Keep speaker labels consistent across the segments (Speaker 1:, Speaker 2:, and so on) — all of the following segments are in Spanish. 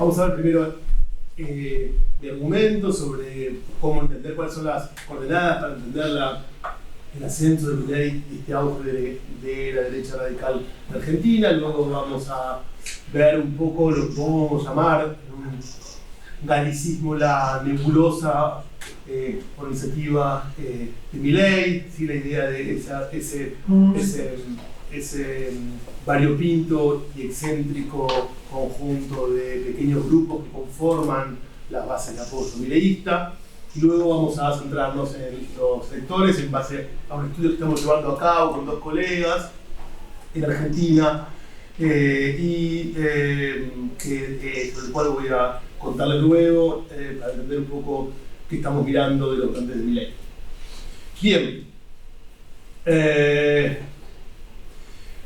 Speaker 1: Vamos a ver primero mi argumento sobre cómo entender cuáles son las coordenadas para entender el ascenso de Milei y este auge de la derecha radical de Argentina. Luego vamos a ver un poco lo que podemos llamar un galicismo, la nebulosa organizativa de Milei, ¿sí? La idea de ese variopinto y excéntrico conjunto de pequeños grupos que conforman las bases de apoyo mileísta. Y luego vamos a centrarnos en los sectores en base a un estudio que estamos llevando a cabo con 2 colegas en Argentina sobre el cual voy a contarles luego para entender un poco qué estamos mirando de los planteles de Milei. Bien.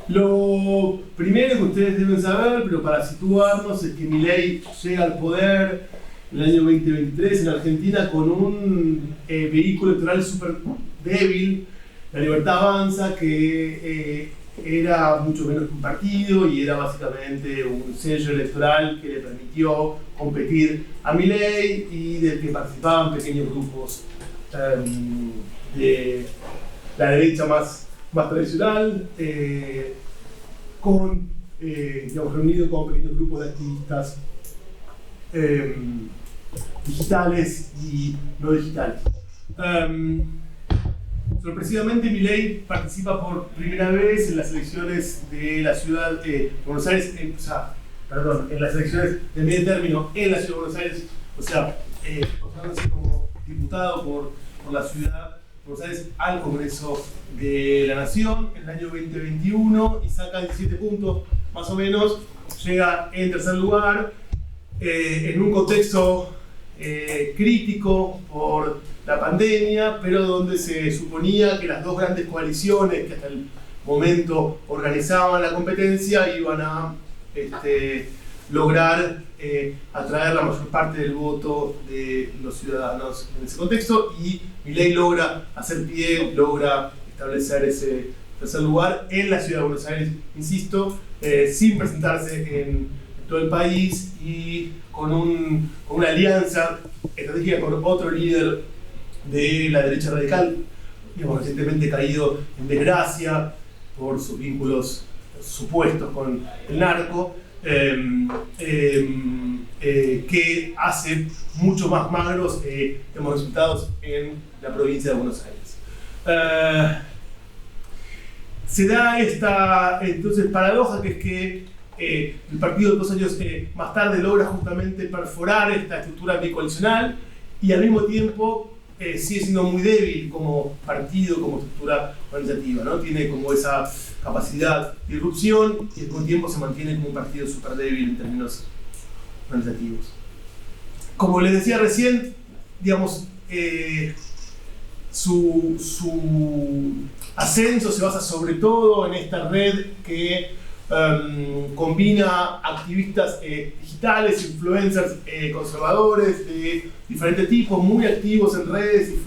Speaker 1: Lo primero que ustedes deben saber, pero para situarnos, es que Milei llega al poder en el año 2023 en Argentina con un vehículo electoral súper débil, La Libertad Avanza, que era mucho menos que un partido y era básicamente un sello electoral que le permitió competir a Milei y del que participaban pequeños grupos de la derecha más tradicional, reunido con pequeños grupos de activistas digitales y no digitales. Sorpresivamente, Milei participa por primera vez en las elecciones de la ciudad de Buenos Aires, en las elecciones de medio término en la ciudad de Buenos Aires, postrándose como diputado por la ciudad de Buenos Aires al Congreso de la Nación en el año 2021 y saca 17 puntos más o menos, llega en tercer lugar en un contexto crítico por la pandemia, pero donde se suponía que las 2 grandes coaliciones que hasta el momento organizaban la competencia iban a lograr atraer la mayor parte del voto de los ciudadanos en ese contexto, y Milei logra hacer pie, logra establecer ese tercer lugar en la ciudad de Buenos Aires, insisto, sin presentarse en todo el país y con una alianza estratégica con otro líder de la derecha radical, recientemente caído en desgracia por sus vínculos supuestos con el narco, que hace mucho más magros los resultados en la provincia de Buenos Aires. Se da esta entonces paradoja, que es que el partido 2 años más tarde logra justamente perforar esta estructura bicoalicional y al mismo tiempo sigue siendo muy débil como partido, como estructura organizativa, ¿no? Tiene como esa capacidad de irrupción y al mismo tiempo se mantiene como un partido súper débil en términos organizativos. Como les decía recién, digamos, su ascenso se basa sobre todo en esta red que combina activistas digitales, influencers conservadores de diferentes tipos, muy activos en redes, y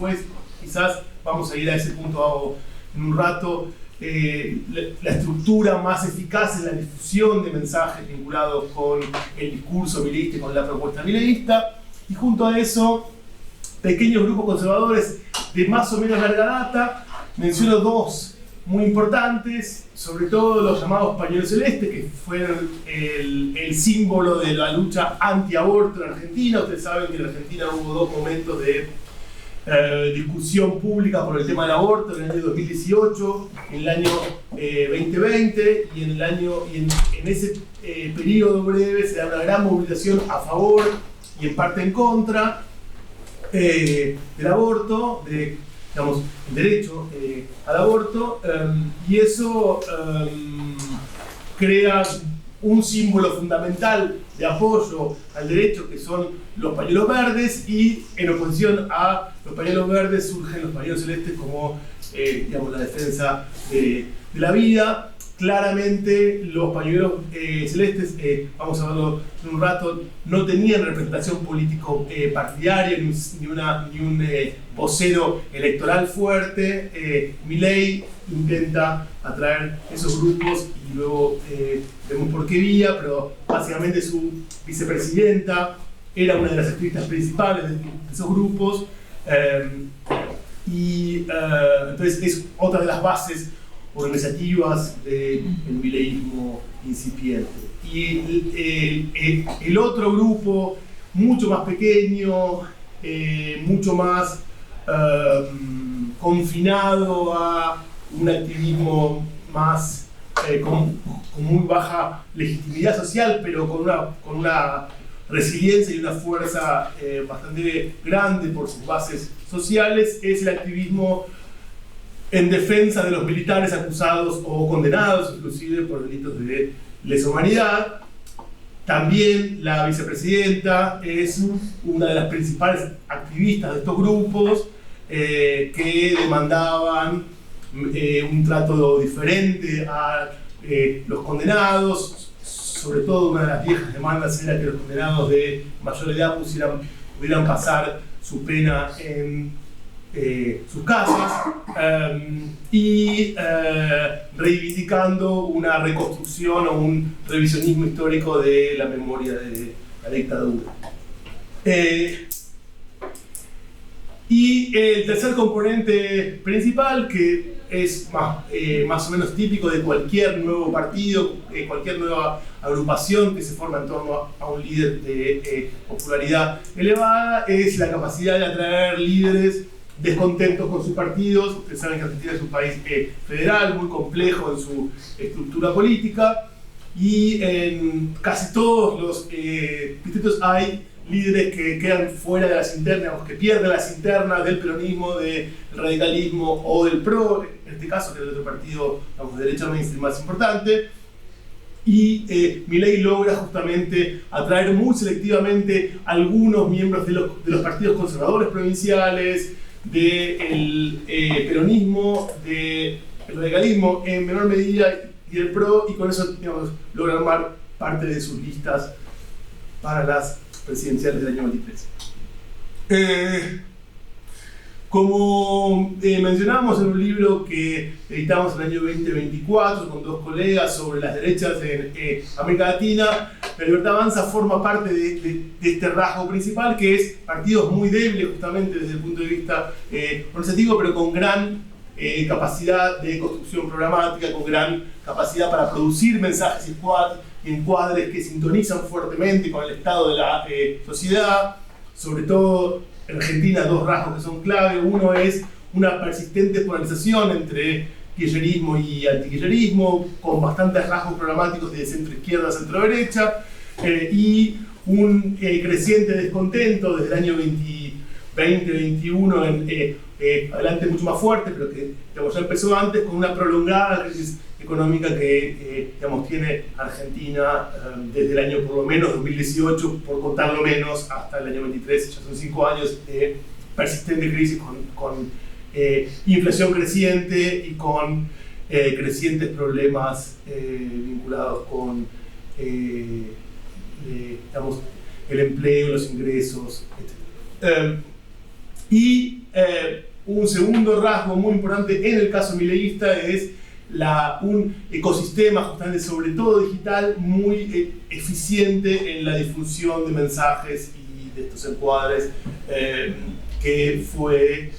Speaker 1: quizás vamos a ir a ese punto en un rato, la estructura más eficaz en la difusión de mensajes vinculados con el discurso mileísta y con la propuesta mileísta, y junto a eso pequeños grupos conservadores de más o menos larga data. Menciono 2 muy importantes, sobre todo los llamados pañuelos celestes, que fueron el símbolo de la lucha antiaborto en Argentina. Ustedes saben que en Argentina hubo 2 momentos de discusión pública por el tema del aborto, en el año 2018, en el año 2020, y en ese periodo breve se da una gran movilización a favor y en parte en contra del aborto, digamos, el derecho al aborto, y eso crea un símbolo fundamental de apoyo al derecho, que son los pañuelos verdes, y en oposición a los pañuelos verdes surgen los pañuelos celestes como digamos, la defensa de la vida. claramente los pañuelos celestes, vamos a verlo en un rato, no tenían representación político partidaria, ni un vocero electoral fuerte. Milei intenta atraer esos grupos y luego vemos por qué vía, pero básicamente su vicepresidenta era una de las activistas principales de esos grupos. Entonces es otra de las bases organizativas del mileísmo incipiente. Y el otro grupo, mucho más pequeño, mucho más confinado a un activismo más con muy baja legitimidad social, pero con una resiliencia y una fuerza bastante grande por sus bases sociales, es el activismo en defensa de los militares acusados o condenados inclusive por delitos de lesa humanidad. También la vicepresidenta es una de las principales activistas de estos grupos que demandaban un trato diferente a los condenados. Sobre todo, una de las viejas demandas era que los condenados de mayor edad pudieran pasar su pena en sus casas, y reivindicando una reconstrucción o un revisionismo histórico de la memoria de la dictadura. Y el tercer componente principal, que es más o menos típico de cualquier nuevo partido, cualquier nueva agrupación que se forma en torno a un líder de popularidad elevada, es la capacidad de atraer líderes descontentos con sus partidos. Ustedes saben que Argentina es un país federal, muy complejo en su estructura política, y en casi todos los distritos hay líderes que quedan fuera de las internas, que pierden las internas del peronismo, del radicalismo o del PRO, en este caso, que es el otro partido, de derecha mainstream más importante. Y Milei logra justamente atraer muy selectivamente algunos miembros de los partidos conservadores provinciales, del peronismo, del radicalismo en menor medida y del PRO, y con eso, digamos, logra armar parte de sus listas para las presidenciales del año 23. Como mencionábamos en un libro que editamos en el año 2024 con dos colegas sobre las derechas en América Latina, La Libertad Avanza forma parte de este rasgo principal, que es partidos muy débiles justamente desde el punto de vista organizativo, pero con gran capacidad de construcción programática, con gran capacidad para producir mensajes y encuadres que sintonizan fuertemente con el estado de la sociedad. Sobre todo en Argentina, dos rasgos que son clave. Uno es una persistente polarización entre kirchnerismo y antikirchnerismo, con bastantes rasgos programáticos de centro-izquierda a centro-derecha, y un creciente descontento desde el año 2021 adelante, mucho más fuerte, pero que, digamos, ya empezó antes, con una prolongada crisis económica que tiene Argentina desde el año por lo menos 2018, por contarlo menos, hasta el año 23. Ya son 5 años de persistente crisis con inflación creciente y con crecientes problemas vinculados con el empleo, los ingresos, etc. Un segundo rasgo muy importante en el caso mileísta es un ecosistema, justamente, sobre todo digital, muy eficiente en la difusión de mensajes y de estos encuadres, que fue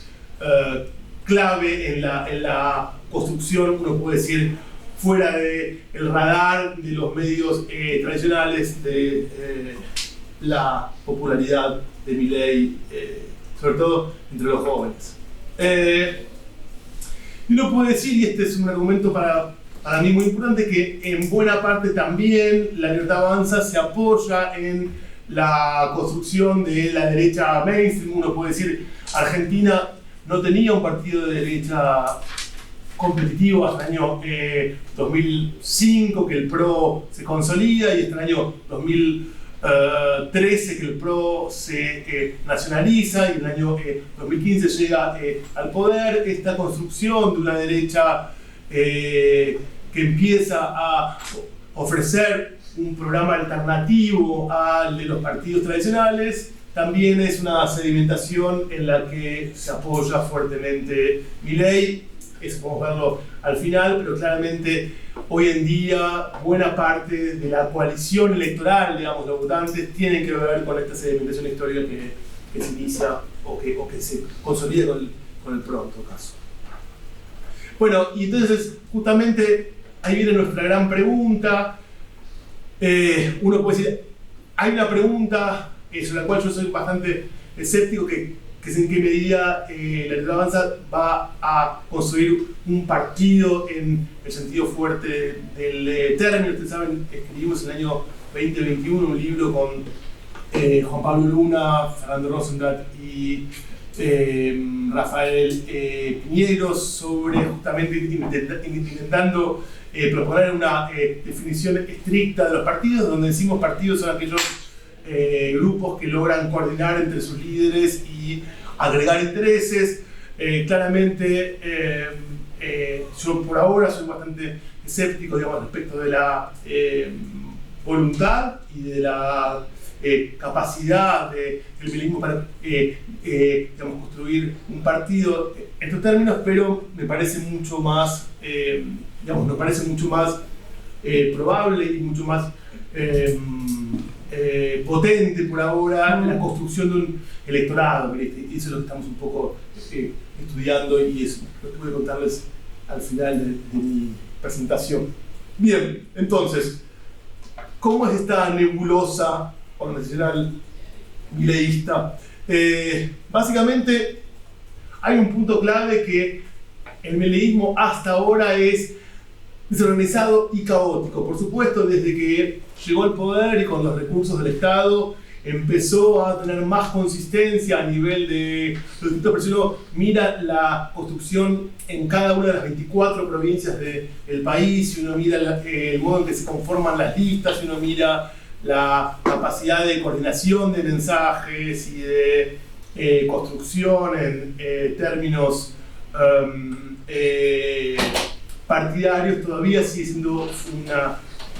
Speaker 1: clave en la construcción, uno puede decir, fuera del radar de los medios tradicionales, de la popularidad de Milei, sobre todo entre los jóvenes. Y uno puede decir, y este es un argumento para mí muy importante, que en buena parte también La Libertad Avanza se apoya en la construcción de la derecha mainstream. Uno puede decir, Argentina no tenía un partido de derecha competitivo hasta el año 2005, que el PRO se consolida, y hasta el año 2013 que el PRO se nacionaliza, y en el año 2015 llega al poder. Esta construcción de una derecha que que empieza a ofrecer un programa alternativo al de los partidos tradicionales, también es una sedimentación en la que se apoya fuertemente Milei. Eso podemos verlo al final, pero claramente hoy en día buena parte de la coalición electoral, digamos, de votantes, tienen que ver con esta sedimentación histórica que se inicia o que se consolida con el pronto caso. Bueno, y entonces justamente ahí viene nuestra gran pregunta. Uno puede decir, hay una pregunta sobre la cual yo soy bastante escéptico, que es en qué medida la Libertad Avanza va a construir un partido en el sentido fuerte del término. Ustedes saben, escribimos en el año 2021 un libro con Juan Pablo Luna, Fernando Rosenblatt y Rafael Piñeros sobre justamente intentando proponer una definición estricta de los partidos, donde decimos partidos son aquellos grupos que logran coordinar entre sus líderes y agregar intereses. Claramente yo por ahora soy bastante escéptico, digamos, respecto de la voluntad y de la capacidad del milenismo para digamos, construir un partido en estos términos, pero me parece mucho más digamos, me parece mucho más probable y mucho más potente por ahora la construcción de un electorado. Y eso es lo que estamos un poco estudiando, y eso lo pude contarles al final de mi presentación. Bien, entonces, ¿cómo es esta nebulosa organizacional mileísta? Básicamente hay un punto clave, que el mileísmo hasta ahora es desorganizado y caótico. Por supuesto, desde que llegó al poder y con los recursos del Estado empezó a tener más consistencia a nivel de los distintos, pero si uno mira la construcción en cada una de las 24 provincias del país, si uno mira el modo en que se conforman las listas, si uno mira la capacidad de coordinación de mensajes y de construcción en términos partidarios, todavía sigue siendo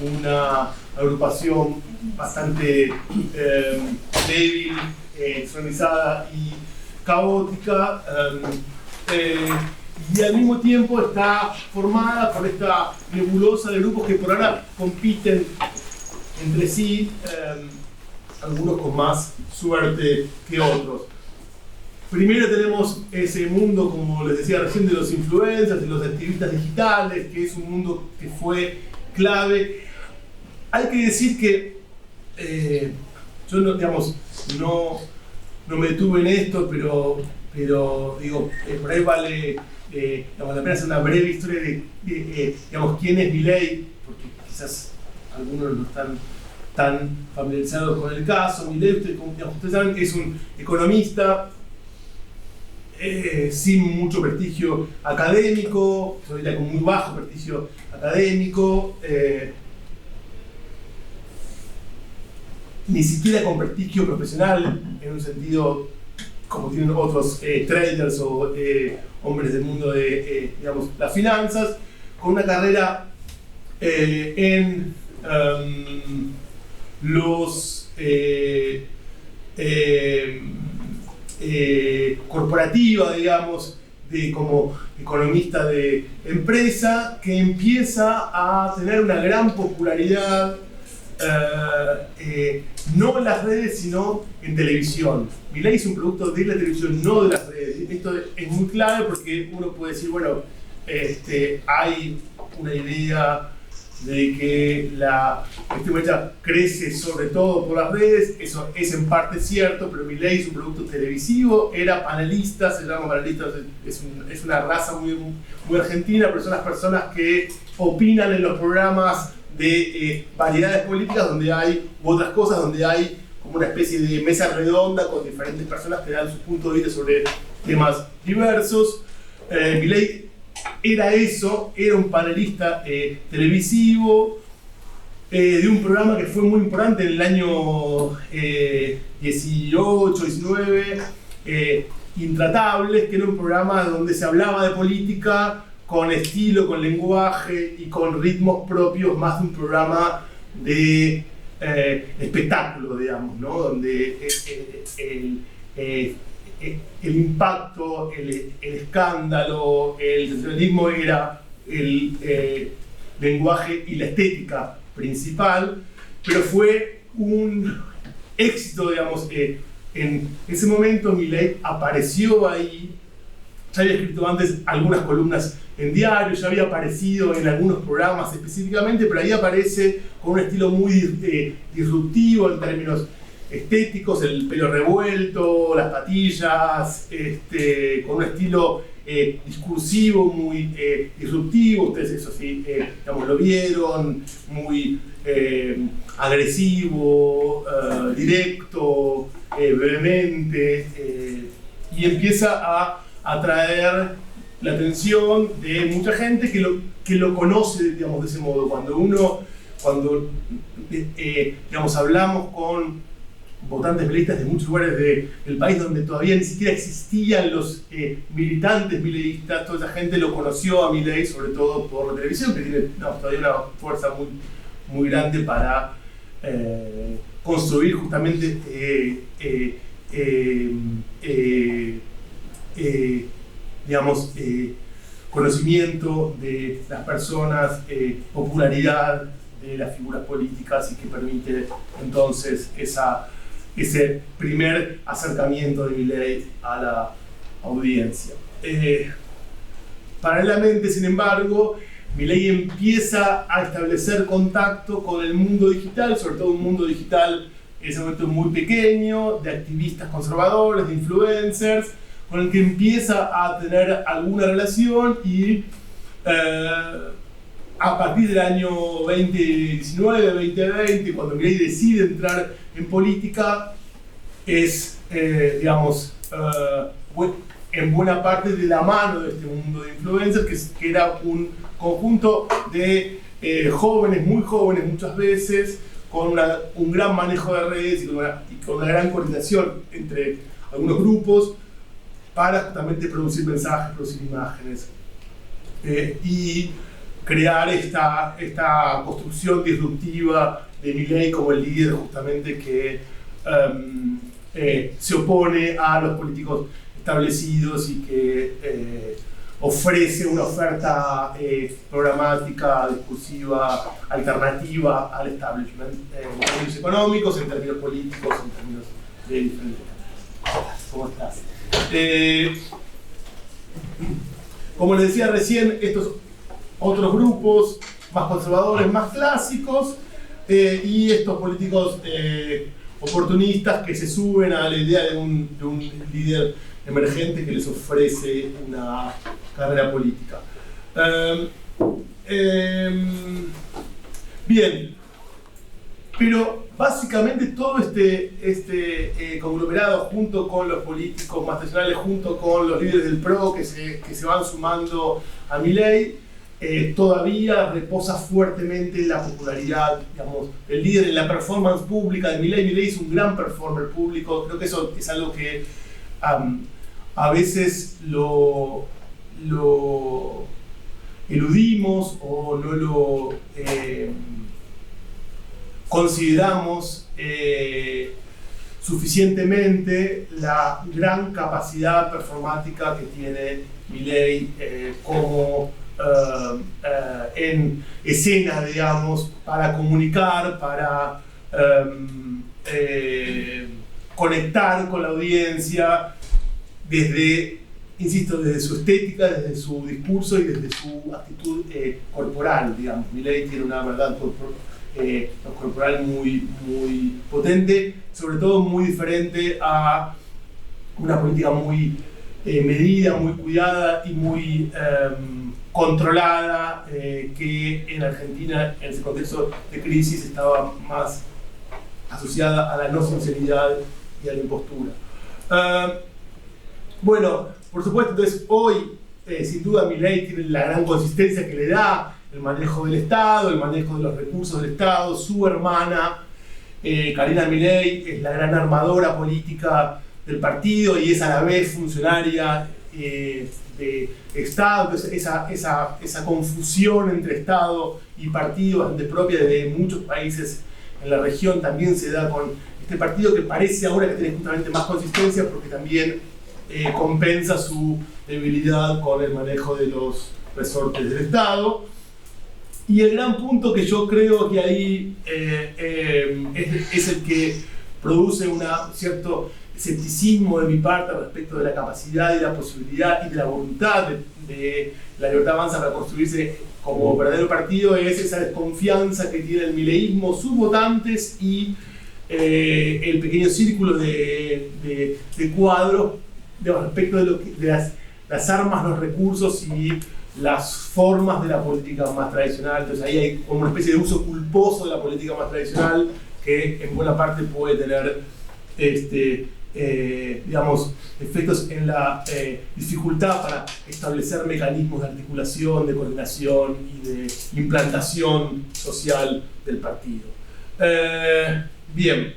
Speaker 1: una agrupación bastante débil, desorganizada y caótica, y al mismo tiempo está formada por esta nebulosa de grupos que por ahora compiten entre sí, algunos con más suerte que otros. Primero tenemos ese mundo, como les decía recién, de los influencers, de los activistas digitales, que es un mundo que fue clave. Hay que decir que yo no, digamos, no me detuve en esto, pero digo, por ahí vale digamos, la pena hacer una breve historia de digamos, quién es Milei, porque quizás algunos no están tan familiarizados con el caso. Milei, ustedes saben que es un economista sin mucho prestigio académico, todavía con muy bajo prestigio académico, ni siquiera con prestigio profesional, en un sentido como tienen otros traders o hombres del mundo de digamos, las finanzas, con una carrera en los corporativa, digamos, como economista de empresa, que empieza a tener una gran popularidad, no en las redes, sino en televisión. Milei es un producto de la televisión, no de las redes. Esto es muy clave porque uno puede decir, bueno, hay una idea de que la extrema crece sobre todo por las redes. Eso es en parte cierto, pero Milei es un producto televisivo, era panelista, se llama panelista, es una raza muy, muy argentina, pero son las personas que opinan en los programas de variedades políticas donde hay, u otras cosas, donde hay como una especie de mesa redonda con diferentes personas que dan su punto de vista sobre temas diversos. Milei era eso, era un panelista televisivo de un programa que fue muy importante en el año 18, 19, Intratables, que era un programa donde se hablaba de política con estilo, con lenguaje y con ritmos propios, más de un programa de espectáculo, digamos, ¿no? Donde el impacto, el escándalo, el sensacionalismo era el lenguaje y la estética principal, pero fue un éxito, digamos. En ese momento Milei apareció ahí, ya había escrito antes algunas columnas en diarios, ya había aparecido en algunos programas específicamente, pero ahí aparece con un estilo muy disruptivo en términos estéticos, el pelo revuelto, las patillas, con un estilo discursivo muy disruptivo. Ustedes eso sí, digamos, lo vieron, muy agresivo, directo, vehemente, y empieza a atraer la atención de mucha gente que lo conoce, digamos, de ese modo. Cuando digamos, hablamos con votantes mileístas de muchos lugares del país donde todavía ni siquiera existían los militantes mileístas, toda esa gente lo conoció a Milei, sobre todo por la televisión, que tiene todavía una fuerza muy, muy grande para construir justamente digamos, conocimiento de las personas, popularidad de las figuras políticas, y que permite entonces ese primer acercamiento de Milei a la audiencia. Paralelamente, sin embargo, Milei empieza a establecer contacto con el mundo digital, sobre todo un mundo digital en ese momento muy pequeño, de activistas conservadores, de influencers, con el que empieza a tener alguna relación, y a partir del año 2019-2020, cuando Milei decide entrar en política, es, digamos, en buena parte de la mano de este mundo de influencers, que era un conjunto de jóvenes, muy jóvenes muchas veces, con un gran manejo de redes y con una gran coordinación entre algunos grupos para justamente producir mensajes, producir imágenes y crear esta construcción disruptiva de Milei como el líder justamente que se opone a los políticos establecidos y que ofrece una oferta programática, discursiva, alternativa al establishment, en términos económicos, en términos políticos, en términos de diferentes cosas. ¿Cómo estás? Como les decía recién, estos otros grupos más conservadores, más clásicos, y estos políticos oportunistas que se suben a la idea de un líder emergente que les ofrece una carrera política. Bien, pero básicamente todo este conglomerado, junto con los políticos más tradicionales, junto con los líderes del PRO que se van sumando a Milei, todavía reposa fuertemente la popularidad, digamos, el líder en la performance pública de Milei. Milei es un gran performer público. Creo que eso es algo que a veces lo eludimos o no lo consideramos suficientemente, la gran capacidad performática que tiene Milei como en escena, digamos, para comunicar, para conectar con la audiencia desde, insisto, desde su estética, desde su discurso y desde su actitud corporal, digamos. Milei tiene una verdad corporal muy, muy potente, sobre todo muy diferente a una política muy medida, muy cuidada y muy controlada, que en Argentina, en ese contexto de crisis, estaba más asociada a la no sinceridad y a la impostura. Bueno, por supuesto, entonces hoy, sin duda, Milei tiene la gran consistencia que le da el manejo del Estado, el manejo de los recursos del Estado. Su hermana, Karina Milei, es la gran armadora política del partido y es a la vez funcionaria de Estado, esa confusión entre Estado y partido bastante propia de muchos países en la región también se da con este partido, que parece ahora que tiene justamente más consistencia porque también compensa su debilidad con el manejo de los resortes del Estado. Y el gran punto que yo creo que ahí es el que produce un cierto escepticismo de mi parte respecto de la capacidad y la posibilidad y de la voluntad de la Libertad Avanza para construirse como verdadero partido, es esa desconfianza que tiene el mileísmo, sus votantes y el pequeño círculo de cuadros respecto de las armas, los recursos y las formas de la política más tradicional. Entonces ahí hay como una especie de uso culposo de la política más tradicional que en buena parte puede tener digamos, efectos en la dificultad para establecer mecanismos de articulación, de coordinación y de implantación social del partido. Bien,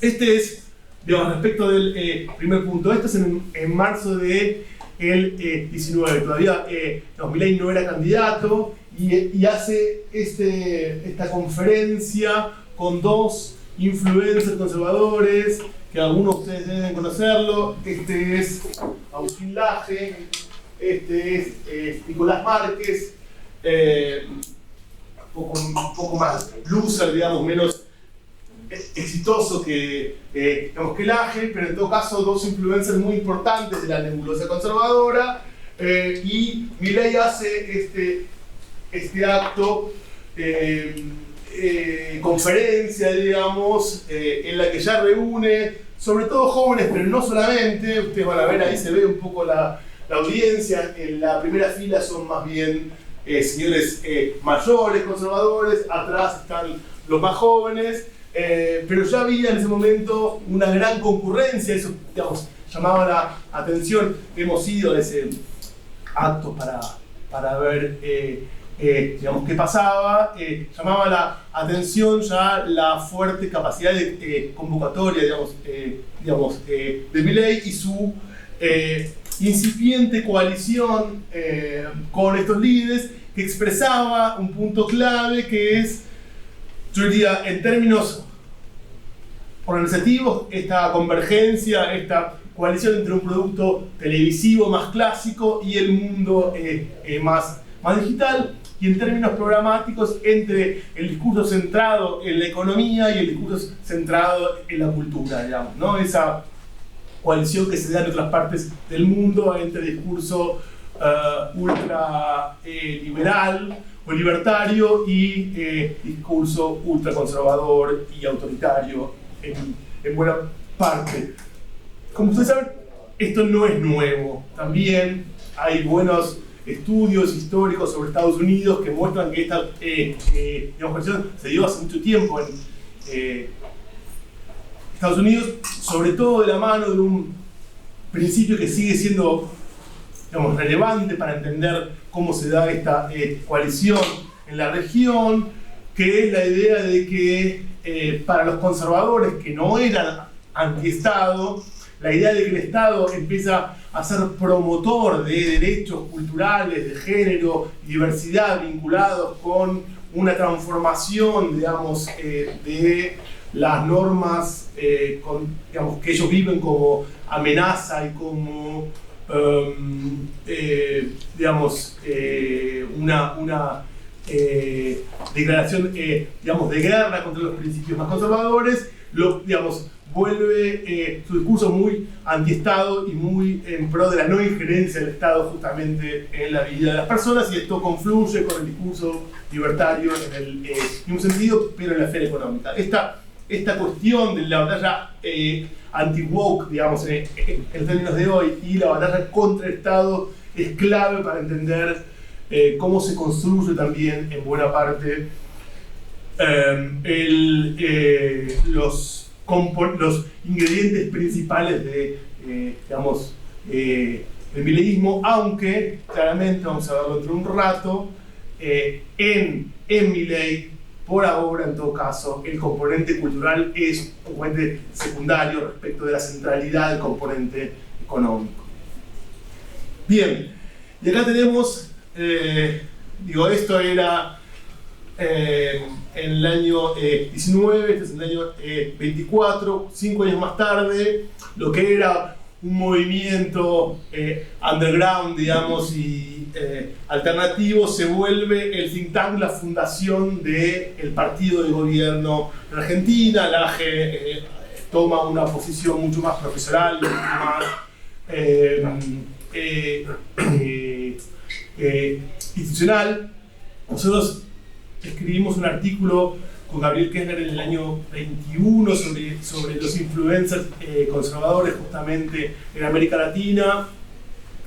Speaker 1: este es, digamos, respecto del primer punto. Esto es en marzo del 19. Todavía Milei no era candidato y hace esta conferencia con dos influencers conservadores que algunos de ustedes deben conocerlo. Este es Agustín Laje, este es Nicolás Márquez, un poco más loser, digamos, menos exitoso que Laje, pero en todo caso dos influencers muy importantes de la nebulosa conservadora, y Milei hace este acto, conferencia, digamos, en la que ya reúne sobre todo jóvenes, pero no solamente. Ustedes van a ver, ahí se ve un poco la audiencia. En la primera fila son más bien señores mayores, conservadores, atrás están los más jóvenes, pero ya había en ese momento una gran concurrencia. Eso, digamos, llamaba la atención. Hemos ido a ese acto para ver digamos, qué pasaba. Llamaba la atención ya la fuerte capacidad de convocatoria, digamos, de Milei y su incipiente coalición con estos líderes, que expresaba un punto clave que es, yo diría, en términos organizativos, esta convergencia, esta coalición entre un producto televisivo más clásico y el mundo más digital, y en términos programáticos entre el discurso centrado en la economía y el discurso centrado en la cultura, digamos, ¿no? Esa coalición que se da en otras partes del mundo entre discurso ultra liberal o libertario y discurso ultra conservador y autoritario en buena parte. Como ustedes saben, esto no es nuevo. También hay buenos estudios históricos sobre Estados Unidos que muestran que esta coalición se dio hace mucho tiempo en Estados Unidos, sobre todo de la mano de un principio que sigue siendo, digamos, relevante para entender cómo se da esta coalición en la región, que es la idea de que para los conservadores que no eran anti-Estado, la idea de que el Estado empieza a ser promotor de derechos culturales, de género y diversidad vinculados con una transformación, digamos, de las normas digamos, que ellos viven como amenaza y como digamos, una declaración, digamos, de guerra contra los principios más conservadores, digamos, vuelve su discurso muy antiestado y muy en pro de la no injerencia del Estado justamente en la vida de las personas, y esto confluye con el discurso libertario en el mismo sentido, pero en la esfera económica. Esta cuestión de la batalla anti-woke, digamos, en términos de hoy, y la batalla contra el Estado es clave para entender cómo se construye también en buena parte los ingredientes principales de, digamos, del mileísmo, aunque claramente, vamos a verlo dentro de un rato, en Milei, por ahora, en todo caso, el componente cultural es un componente secundario respecto de la centralidad del componente económico. Bien, y acá tenemos, esto era en el año 19, este es el año 24, 5 años más tarde, lo que era un movimiento underground, digamos, y alternativo, se vuelve el think tank, la fundación del partido de gobierno en Argentina. La AGE toma una posición mucho más profesional y mucho más institucional. Nosotros escribimos un artículo con Gabriel Kessler en el año 21 sobre los influencers conservadores justamente en América Latina,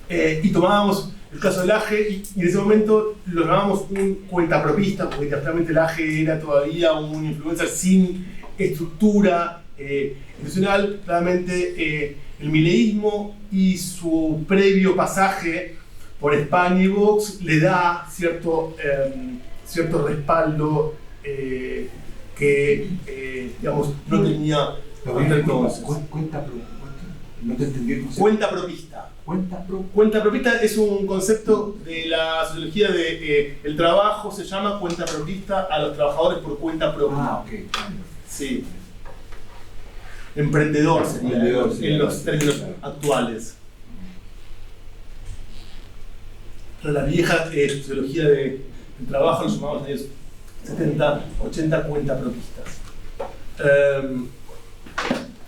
Speaker 1: y tomábamos el caso del AGE y en ese momento lo llamábamos un cuentapropista, porque realmente el AGE era todavía un influencer sin estructura institucional. Claramente el mileísmo y su previo pasaje por España y Vox le da cierto respaldo que digamos, no tenía hasta entonces.
Speaker 2: No te entendí.
Speaker 1: Cuenta propista. Cuenta propista es un concepto de la sociología de el trabajo, se llama cuenta propista a los trabajadores por cuenta propia.
Speaker 2: Ah, ok.
Speaker 1: Sí. Emprendedor sería en los términos actuales. Pero la vieja sociología del trabajo lo llamamos en los años 70, 80 cuentapropistas.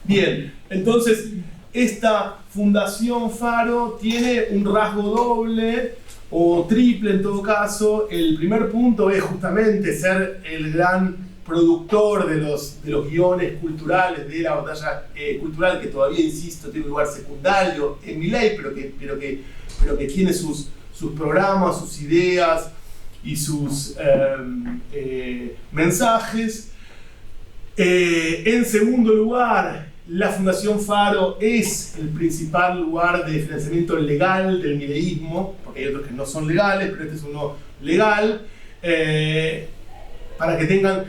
Speaker 1: Bien, entonces esta Fundación Faro tiene un rasgo doble o triple en todo caso. El primer punto es justamente ser el gran productor de los guiones culturales, de la batalla cultural, que todavía, insisto, tiene un lugar secundario en Milei, pero que tiene sus programas, sus ideas y sus mensajes. En segundo lugar, la Fundación Faro es el principal lugar de financiamiento legal del mileísmo, porque hay otros que no son legales, pero este es uno legal. Para que tengan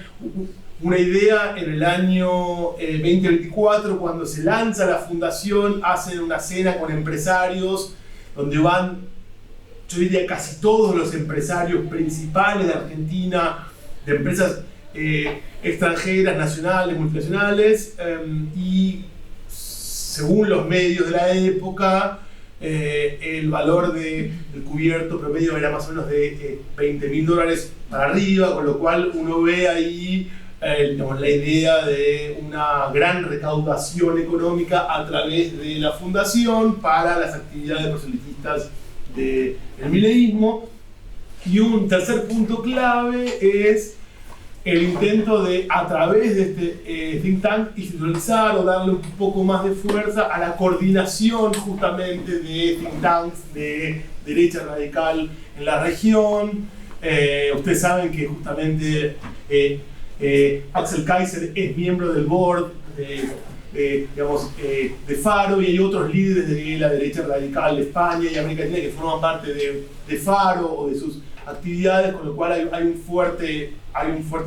Speaker 1: una idea, en el año 2024, cuando se lanza la fundación, hacen una cena con empresarios donde van, yo diría, casi todos los empresarios principales de Argentina, de empresas extranjeras, nacionales, multinacionales, y según los medios de la época, el valor del cubierto promedio era más o menos de $20.000 para arriba, con lo cual uno ve ahí digamos, la idea de una gran recaudación económica a través de la fundación para las actividades proselitistas del mileísmo. Y un tercer punto clave es el intento de, a través de este think tank, institucionalizar o darle un poco más de fuerza a la coordinación justamente de think tanks de derecha radical en la región. Ustedes saben que justamente Axel Kaiser es miembro del board de Faro, y hay otros líderes de la derecha radical de España y América Latina que forman parte de Faro o de sus actividades, con lo cual hay un fuerte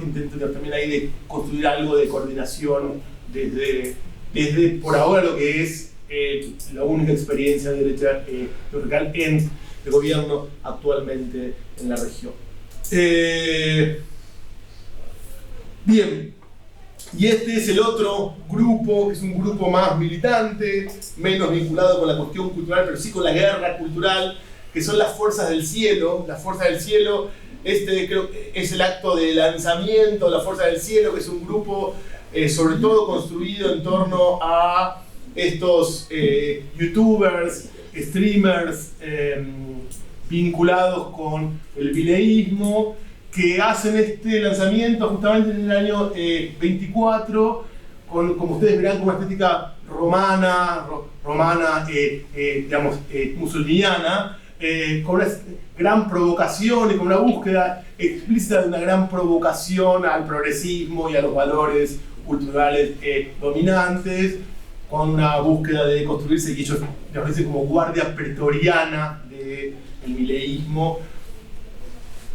Speaker 1: intento también ahí de construir algo de coordinación desde por ahora lo que es la única experiencia de derecha radical en el gobierno actualmente en la región. Bien, y este es el otro grupo, que es un grupo más militante, menos vinculado con la cuestión cultural, pero sí con la guerra cultural, que son las Fuerzas del Cielo. Las Fuerzas del Cielo, creo que es el acto de lanzamiento de la Fuerza del Cielo, que es un grupo sobre todo construido en torno a estos youtubers, streamers vinculados con el mileísmo, que hacen este lanzamiento justamente en el año 24, como ustedes verán, con una estética romana, digamos, musulmana, con una gran provocación y con una búsqueda explícita de una gran provocación al progresismo y a los valores culturales dominantes, con una búsqueda de construirse, que ellos lo dicen como guardia pretoriana del mileísmo,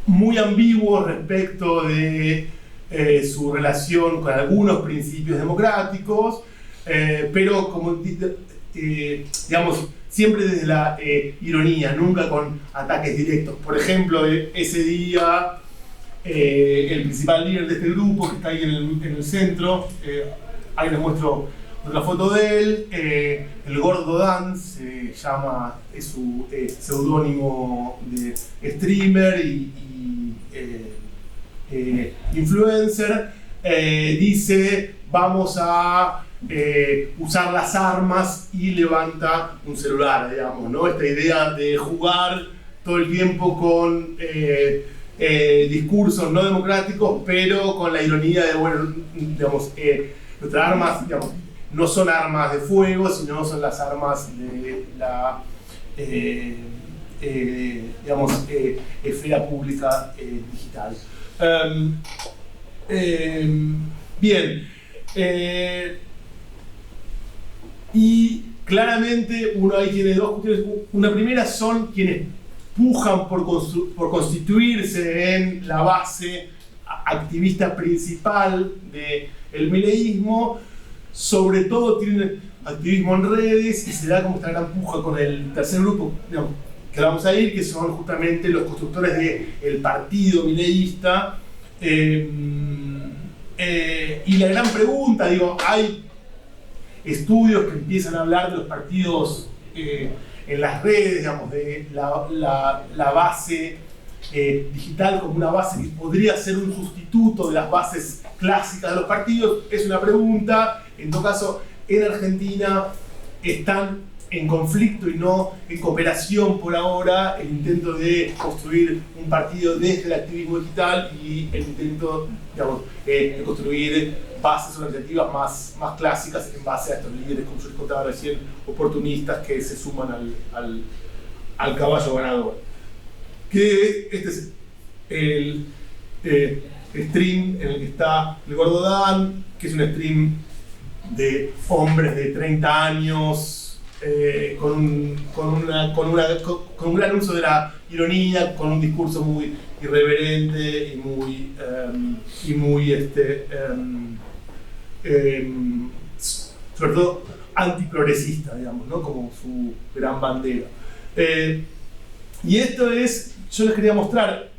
Speaker 1: muy ambiguos respecto de su relación con algunos principios democráticos, pero como digamos, siempre desde la ironía, nunca con ataques directos. Por ejemplo, ese día, el principal líder de este grupo, que está ahí en el centro, ahí les muestro otra foto de él, el Gordo Dan, se llama, es su seudónimo de streamer y influencer, dice: vamos a usar las armas, y levanta un celular, digamos, ¿no? Esta idea de jugar todo el tiempo con discursos no democráticos, pero con la ironía de, bueno, digamos, nuestras armas, digamos, no son armas de fuego, sino son las armas de la digamos, esfera pública digital. Bien, y claramente uno ahí tiene dos cuestiones. Una primera son quienes pujan por constituirse en la base activista principal del mileísmo. Sobre todo tienen activismo en redes, y se da como esta gran puja con el tercer grupo, digamos, que vamos a ir, que son justamente los constructores del partido mileísta. Y la gran pregunta, digo, hay estudios que empiezan a hablar de los partidos en las redes, digamos, de la base digital como una base que podría ser un sustituto de las bases clásicas de los partidos. Es una pregunta. En todo caso, en Argentina están en conflicto y no en cooperación por ahora el intento de construir un partido desde el activismo digital y el intento, digamos, de construir bases organizativas más clásicas en base a estos líderes, como yo les contaba recién, oportunistas que se suman al caballo ganador. Que este es el stream en el que está el Gordo Dan, que es un stream de hombres de 30 años, con un gran uso de la ironía, con un discurso muy irreverente y muy sobre todo antiprogresista, digamos, ¿no? Como su gran bandera. Y esto es, yo les quería mostrar,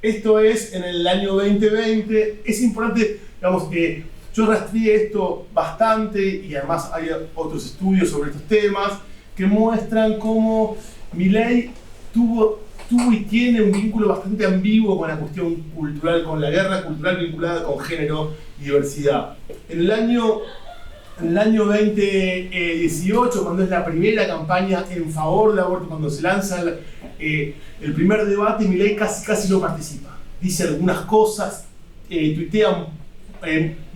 Speaker 1: esto es en el año 2020. Es importante, digamos, que yo rastreé esto bastante, y además hay otros estudios sobre estos temas que muestran cómo Milei tuvo y tiene un vínculo bastante ambiguo con la cuestión cultural, con la guerra cultural vinculada con género y diversidad. En el año 2018, cuando es la primera campaña en favor del aborto, cuando se lanza el primer debate, Milei casi no participa. Dice algunas cosas, tuitea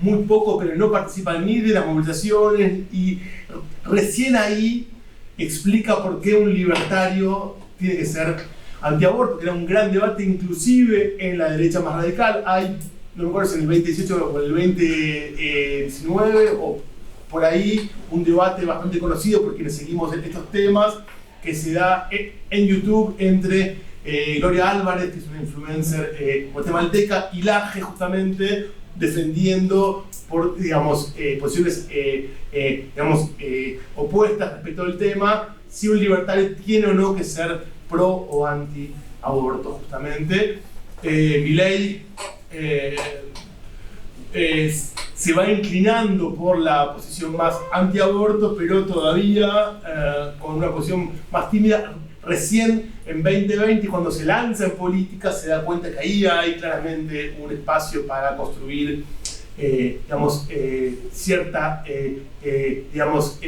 Speaker 1: muy poco, pero no participa ni de las movilizaciones, y recién ahí explica por qué un libertario tiene que ser antiaborto, que era un gran debate inclusive en la derecha más radical. Hay, no me acuerdo si en el 2018 o en el 2019 o por ahí, un debate bastante conocido por quienes seguimos estos temas, que se da en YouTube entre Gloria Álvarez, que es una influencer guatemalteca, y Laje, justamente defendiendo digamos, posiciones opuestas respecto al tema, si un libertario tiene o no que ser pro o anti aborto, justamente. Milei se va inclinando por la posición más anti-aborto, pero todavía con una posición más tímida. Recién en 2020, cuando se lanza en política, se da cuenta que ahí hay claramente un espacio para construir digamos, cierta digamos,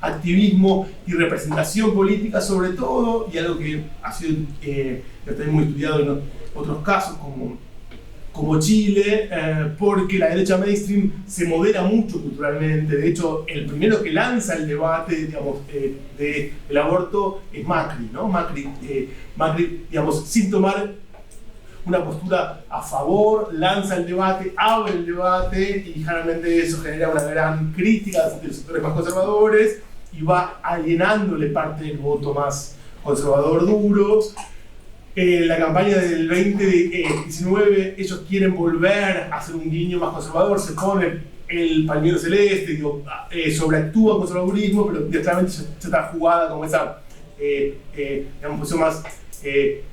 Speaker 1: activismo y representación política, sobre todo, y algo que ha sido también muy estudiado en otros casos como Chile, porque la derecha mainstream se modera mucho culturalmente. De hecho, el primero que lanza el debate, digamos, del aborto es Macri, ¿no? Macri, digamos, sin tomar una postura a favor, lanza el debate, abre el debate, y generalmente eso genera una gran crítica de los sectores más conservadores y va alienándole parte del voto más conservador duro. La campaña del 2019, ellos quieren volver a hacer un guiño más conservador, se pone el pañuelo celeste, digo, sobreactúa el conservadurismo, pero claramente ya está jugada como esa digamos, posición más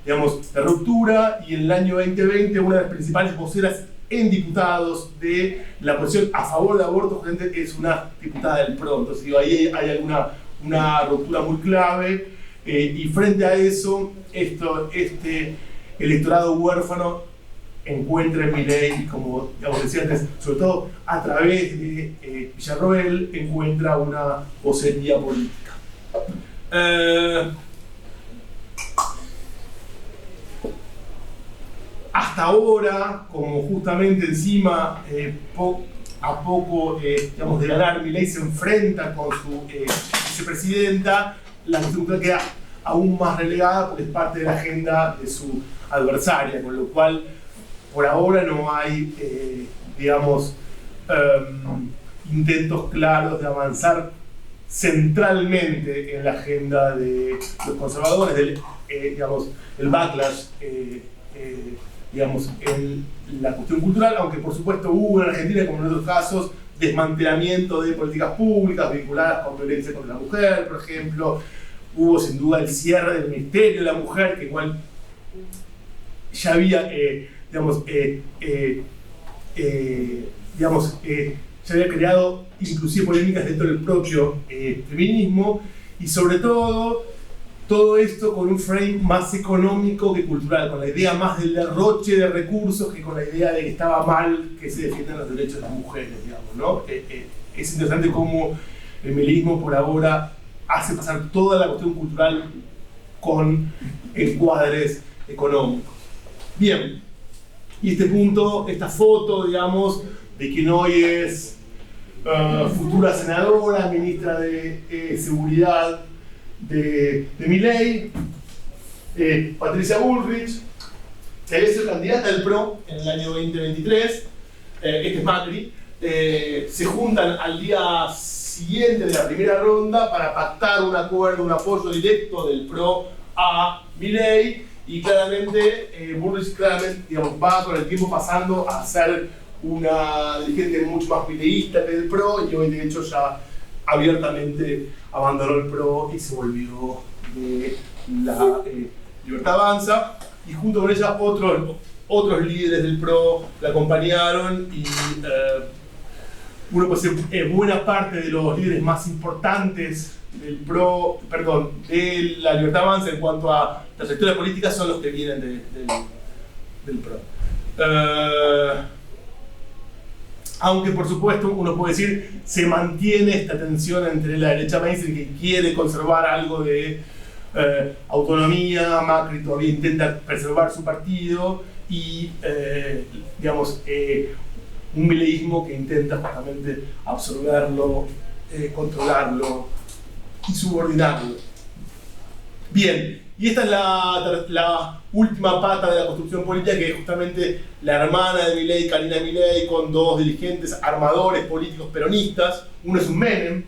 Speaker 1: digamos, de ruptura, y en el año 2020 una de las principales voceras en diputados de la posición a favor del aborto es una diputada del PRO. Entonces digo, ahí hay una ruptura muy clave, y frente a eso este electorado huérfano encuentra en Milei, como decía antes, sobre todo a través de Villarroel, encuentra una vocería política. Hasta ahora, como justamente encima a poco digamos, de ganar, Milei se enfrenta con su vicepresidenta, la cuestión cultural queda aún más relegada porque es parte de la agenda de su adversaria, con lo cual por ahora no hay digamos, intentos claros de avanzar centralmente en la agenda de los conservadores, digamos, el backlash digamos, en la cuestión cultural, aunque por supuesto hubo en Argentina, como en otros casos, desmantelamiento de políticas públicas vinculadas con violencia contra la mujer, por ejemplo. Hubo sin duda el cierre del Ministerio de la Mujer, que igual ya había, digamos, ya había creado inclusive polémicas dentro del propio feminismo, y sobre todo esto con un frame más económico que cultural, con la idea más del derroche de recursos que con la idea de que estaba mal que se defiendan los derechos de las mujeres, digamos, ¿no? Es interesante cómo el mileísmo por ahora hace pasar toda la cuestión cultural con encuadres económicos. Bien, y este punto, esta foto, digamos, de quien hoy es futura senadora, ministra de Seguridad de Milei, Patricia Bullrich, que había sido candidata del PRO en el año 2023, este es Macri, se juntan al día siguiente de la primera ronda para pactar un acuerdo, un apoyo directo del PRO a Milei, y claramente Bullrich digamos, va con el tiempo pasando a ser una dirigente mucho más mileísta que del PRO, y hoy de hecho ya abiertamente abandonó el PRO y se volvió de la Libertad Avanza, y junto con ella otros líderes del PRO la acompañaron, y uno puede ser buena parte de los líderes más importantes del PRO, perdón, de la Libertad Avanza en cuanto a trayectoria política son los que vienen del PRO. Aunque por supuesto uno puede decir se mantiene esta tensión entre la derecha mainstream, que quiere conservar algo de autonomía, Macri todavía intenta preservar su partido, y digamos, un mileísmo que intenta justamente absorberlo, controlarlo y subordinarlo. Bien, y esta es la última pata de la construcción política, que es justamente la hermana de Milei, Karina Milei, con dos dirigentes armadores políticos peronistas. Uno es un Menem,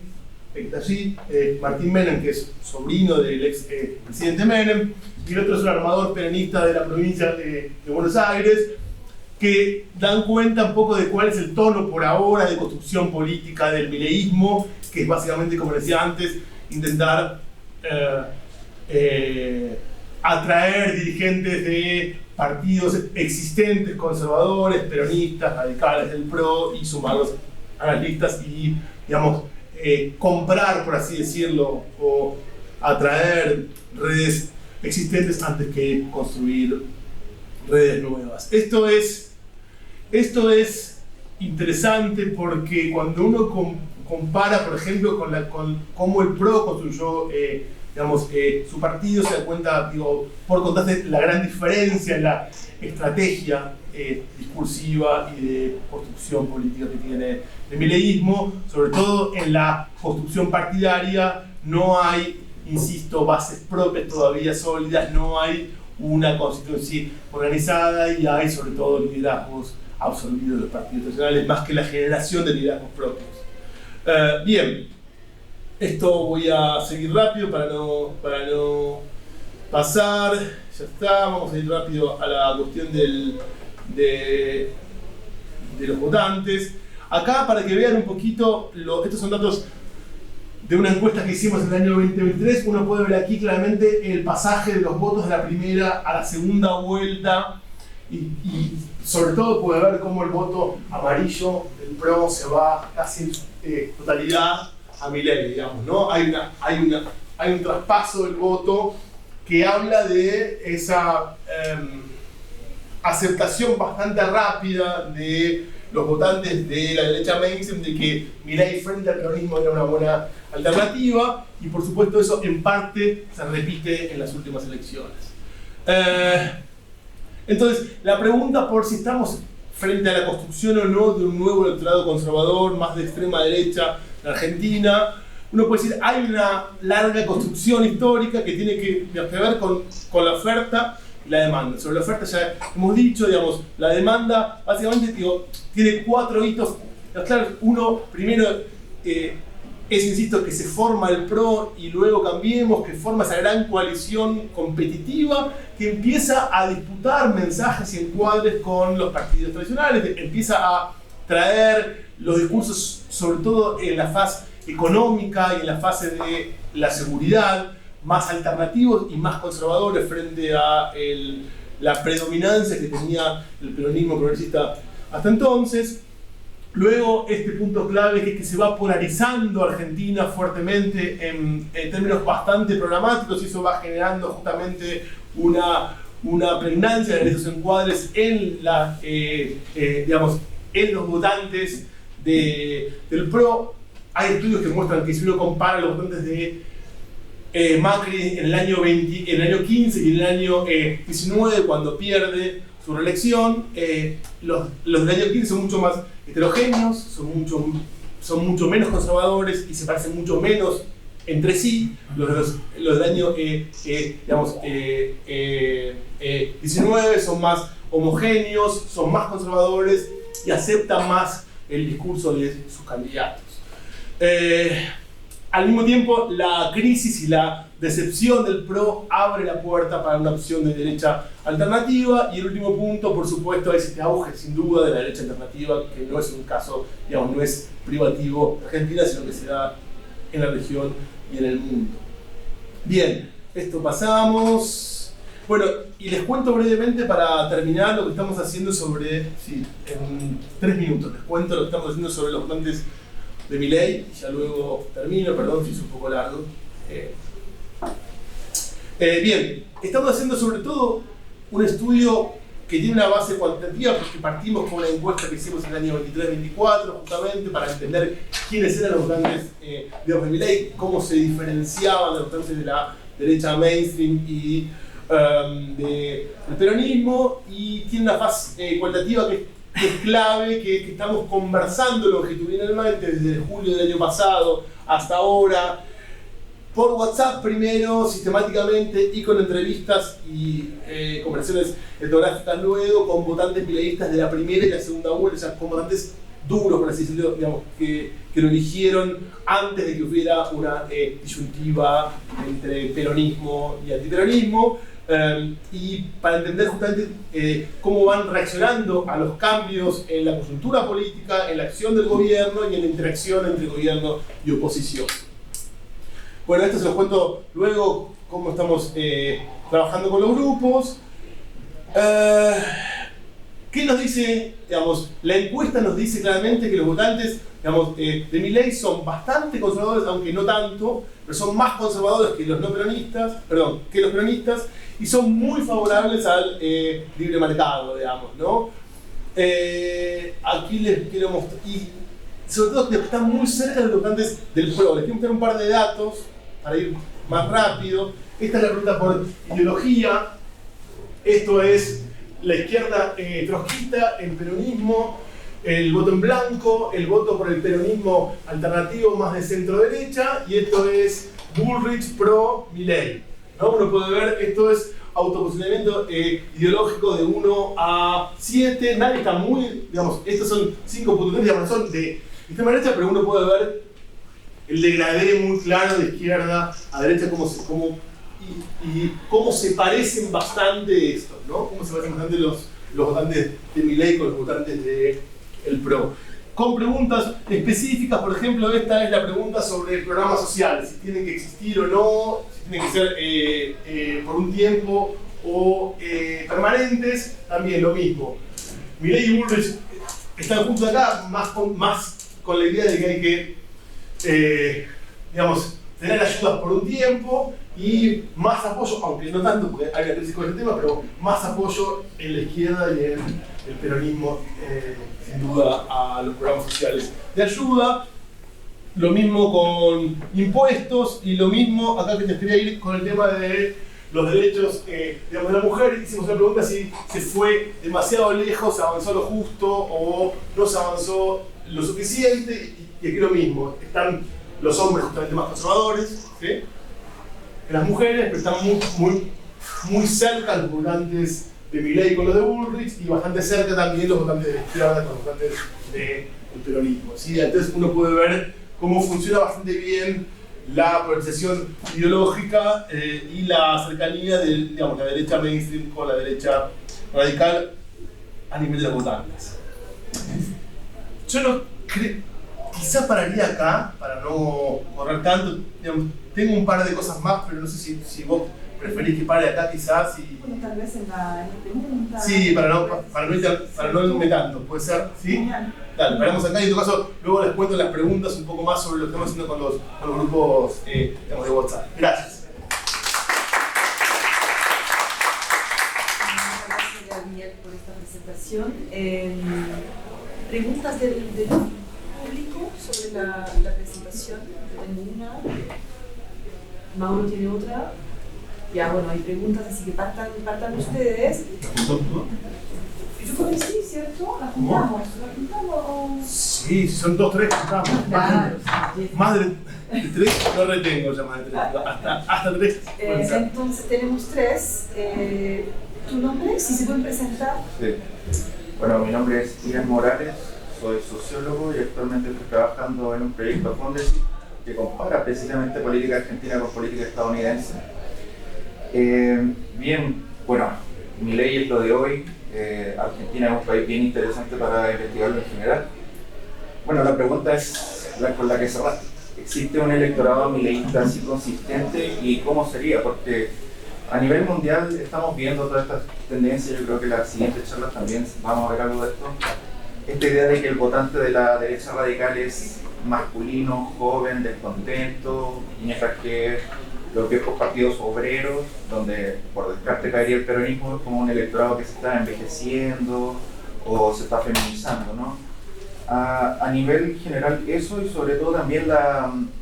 Speaker 1: que está allí, Martín Menem, que es sobrino del ex presidente Menem, y el otro es un armador peronista de la provincia de Buenos Aires, que dan cuenta un poco de cuál es el tono por ahora de construcción política del mileísmo, que es básicamente, como decía antes, intentar atraer dirigentes de partidos existentes, conservadores, peronistas, radicales del PRO, y sumarlos a las listas y, digamos, comprar, por así decirlo, o atraer redes existentes antes que construir redes nuevas. Esto es interesante porque cuando uno compara, por ejemplo, con cómo el PRO construyó digamos, su partido, se da cuenta, digo, por contraste, la gran diferencia en la estrategia discursiva y de construcción política que tiene el mileísmo. Sobre todo en la construcción partidaria no hay, insisto, bases propias todavía sólidas, no hay una constitución organizada, y hay sobre todo liderazgos absorbidos de los partidos tradicionales, más que la generación de liderazgos propios. Bien, esto voy a seguir rápido para no pasar. Ya está, vamos a ir rápido a la cuestión de los votantes. Acá, para que vean un poquito, estos son datos de una encuesta que hicimos en el año 2023, uno puede ver aquí claramente el pasaje de los votos de la primera a la segunda vuelta y sobre todo puede ver cómo el voto amarillo del PRO se va casi en totalidad a Milei, digamos, ¿no? Hay un traspaso del voto que habla de esa aceptación bastante rápida de los votantes de la derecha mainstream de que Milei frente al peronismo era una buena alternativa, y por supuesto eso en parte se repite en las últimas elecciones. Entonces, la pregunta por si estamos frente a la construcción o no de un nuevo electorado conservador, más de extrema derecha en Argentina, uno puede decir hay una larga construcción histórica que tiene que ver con la oferta y la demanda. Sobre la oferta ya hemos dicho, digamos, la demanda básicamente tiene 4 hitos. Claro, uno, primero, es, insisto, que se forma el PRO y luego Cambiemos, que forma esa gran coalición competitiva que empieza a disputar mensajes y encuadres con los partidos tradicionales, empieza a traer los discursos, sobre todo en la fase económica y en la fase de la seguridad, más alternativos y más conservadores frente a la predominancia que tenía el peronismo progresista hasta entonces. Luego, este punto clave es que se va polarizando Argentina fuertemente en términos bastante programáticos, y eso va generando justamente una pregnancia de esos encuadres en, en los votantes del PRO. Hay estudios que muestran que si uno compara los votantes de Macri en el año 15 y en el año 19, cuando pierde su reelección, los del año 15 son mucho más heterogéneos, son mucho menos conservadores y se parecen mucho menos entre sí. Los del año 19 son más homogéneos, son más conservadores y aceptan más el discurso de sus candidatos. Al mismo tiempo, la crisis y la decepción del PRO abre la puerta para una opción de derecha alternativa. Y el último punto, por supuesto, es este auge sin duda de la derecha alternativa, que no es un caso, digamos, no es privativo de Argentina, sino que se da en la región y en el mundo. Bien, esto pasamos. Bueno, y les cuento brevemente para terminar lo que estamos haciendo sobre, sí, en 3 minutos, les cuento lo que estamos haciendo sobre los votantes de Milei, y ya luego termino, perdón si es un poco largo. Bien, estamos haciendo sobre todo un estudio que tiene una base cuantitativa, porque partimos con una encuesta que hicimos en el año 23-24, justamente para entender quiénes eran los votantes de Milei, cómo se diferenciaban los votantes de la derecha mainstream y del peronismo, y tiene una fase cualitativa que es clave, que estamos conversando longitudinalmente desde julio del año pasado hasta ahora, por WhatsApp primero, sistemáticamente, y con entrevistas y conversaciones etnográficas luego, con votantes mileístas de la primera y la segunda vuelta, o sea, con votantes duros, por así decirlo, digamos, que lo eligieron antes de que hubiera una disyuntiva entre peronismo y antiperonismo. Y para entender justamente cómo van reaccionando a los cambios en la coyuntura política, en la acción del gobierno y en la interacción entre gobierno y oposición. Bueno, esto se los cuento luego, cómo estamos trabajando con los grupos. ¿Qué nos dice? Digamos, la encuesta nos dice claramente que los votantes, digamos, de Milei son bastante conservadores, aunque no tanto, pero son más conservadores que los no peronistas, perdón, que los peronistas, y son muy favorables al libre mercado, digamos, ¿no? Aquí les quiero mostrar, y sobre todo que están muy cerca de los votantes del PRO. Les quiero mostrar un par de datos para ir más rápido. Esta es la pregunta por ideología. Esto es la izquierda trotskista, el peronismo, el voto en blanco, el voto por el peronismo alternativo más de centro-derecha, y esto es Bullrich pro Milei, ¿no? Uno puede ver, esto es autoposicionamiento ideológico de 1 a 7, nadie está muy, digamos, estos son 5 puntos, digamos, son de extrema derecha, pero uno puede ver el degradé muy claro de izquierda a derecha, cómo se parecen bastante estos, ¿no? Cómo se parecen bastante los votantes de Milei con los votantes del PRO. con preguntas específicas. Por ejemplo, esta es la pregunta sobre programas sociales, si tienen que existir o no, si tienen que ser por un tiempo o permanentes. También lo mismo. Milei y Bullrich están juntos acá, más con la idea de que hay que, digamos, tener ayudas por un tiempo y más apoyo, aunque no tanto porque hay una crisis con el tema, pero más apoyo en la izquierda y en el peronismo, sin duda, a los programas sociales de ayuda. Lo mismo con impuestos y lo mismo, acá que te quería ir con el tema de los derechos, digamos, de la mujer. Hicimos una pregunta si se fue demasiado lejos, se avanzó lo justo o no se avanzó lo suficiente, y aquí lo mismo, están los hombres justamente más conservadores, ¿sí?, que las mujeres, pero están muy cerca los votantes de Milei con los de Bullrich y bastante cerca también los votantes de la izquierda con los votantes del peronismo, ¿sí? Entonces uno puede ver cómo funciona bastante bien la polarización ideológica y la cercanía de, digamos, la derecha mainstream con la derecha radical a nivel de los votantes. Yo no creo, quizá pararía acá para no correr tanto. Digamos, tengo un par de cosas más, pero no sé si vos preferís que pare acá quizás.
Speaker 3: Bueno, tal vez en la pregunta.
Speaker 1: Sí, para no irme tanto, puede ser, ¿sí?
Speaker 3: Genial.
Speaker 1: Dale, paramos acá y en tu caso luego les cuento las preguntas un poco más sobre lo que estamos haciendo con los grupos, digamos, de WhatsApp. Gracias.
Speaker 3: Muchas gracias, Gabriel, por esta presentación. Preguntas del público sobre la presentación. Yo tengo una, Mauro tiene otra. Ya, bueno, hay preguntas, así que partan ustedes. Yo creo que sí, ¿cierto? ¿La juntamos? ¿La juntamos?
Speaker 1: Sí, son 2, 3, juntamos.
Speaker 3: Claro.
Speaker 1: Más de 3 no retengo ya más de 3. Hasta 3.
Speaker 3: Entonces tenemos 3. ¿Tu nombre? Si se pueden presentar.
Speaker 4: Sí. Bueno, mi nombre es Ian Morales, soy sociólogo y actualmente estoy trabajando en un proyecto Fondesit que compara precisamente política argentina con política estadounidense. Bien, bueno, Milei es lo de hoy. Argentina es un país bien interesante para investigarlo en general. Bueno, la pregunta es con la que cerraste. ¿Existe un electorado mileísta así consistente y cómo sería? Porque a nivel mundial estamos viendo todas estas tendencias. Yo creo que en las siguientes charlas también vamos a ver algo de esto. Esta idea de que el votante de la derecha radical es masculino, joven, descontento, mientras que los viejos partidos obreros, donde por descarte caería el peronismo, es como un electorado que se está envejeciendo o se está feminizando, ¿no? A nivel general eso, y sobre todo también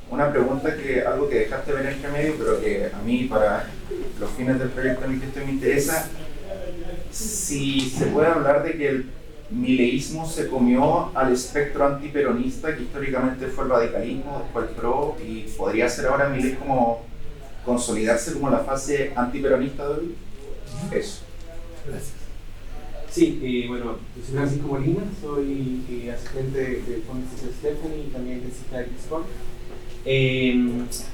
Speaker 4: una pregunta algo que dejaste ver entre medio, pero que a mí para los fines del proyecto en el que estoy me interesa, si se puede hablar de que el mileísmo se comió al espectro antiperonista que históricamente fue el radicalismo, después el PRO, y podría ser ahora Milei como consolidarse como la fase antiperonista de hoy. Eso.
Speaker 1: Gracias.
Speaker 5: Sí, bueno, yo soy Francisco Molina, soy asistente del Fondo de Stephanie y también intensista de Xcom.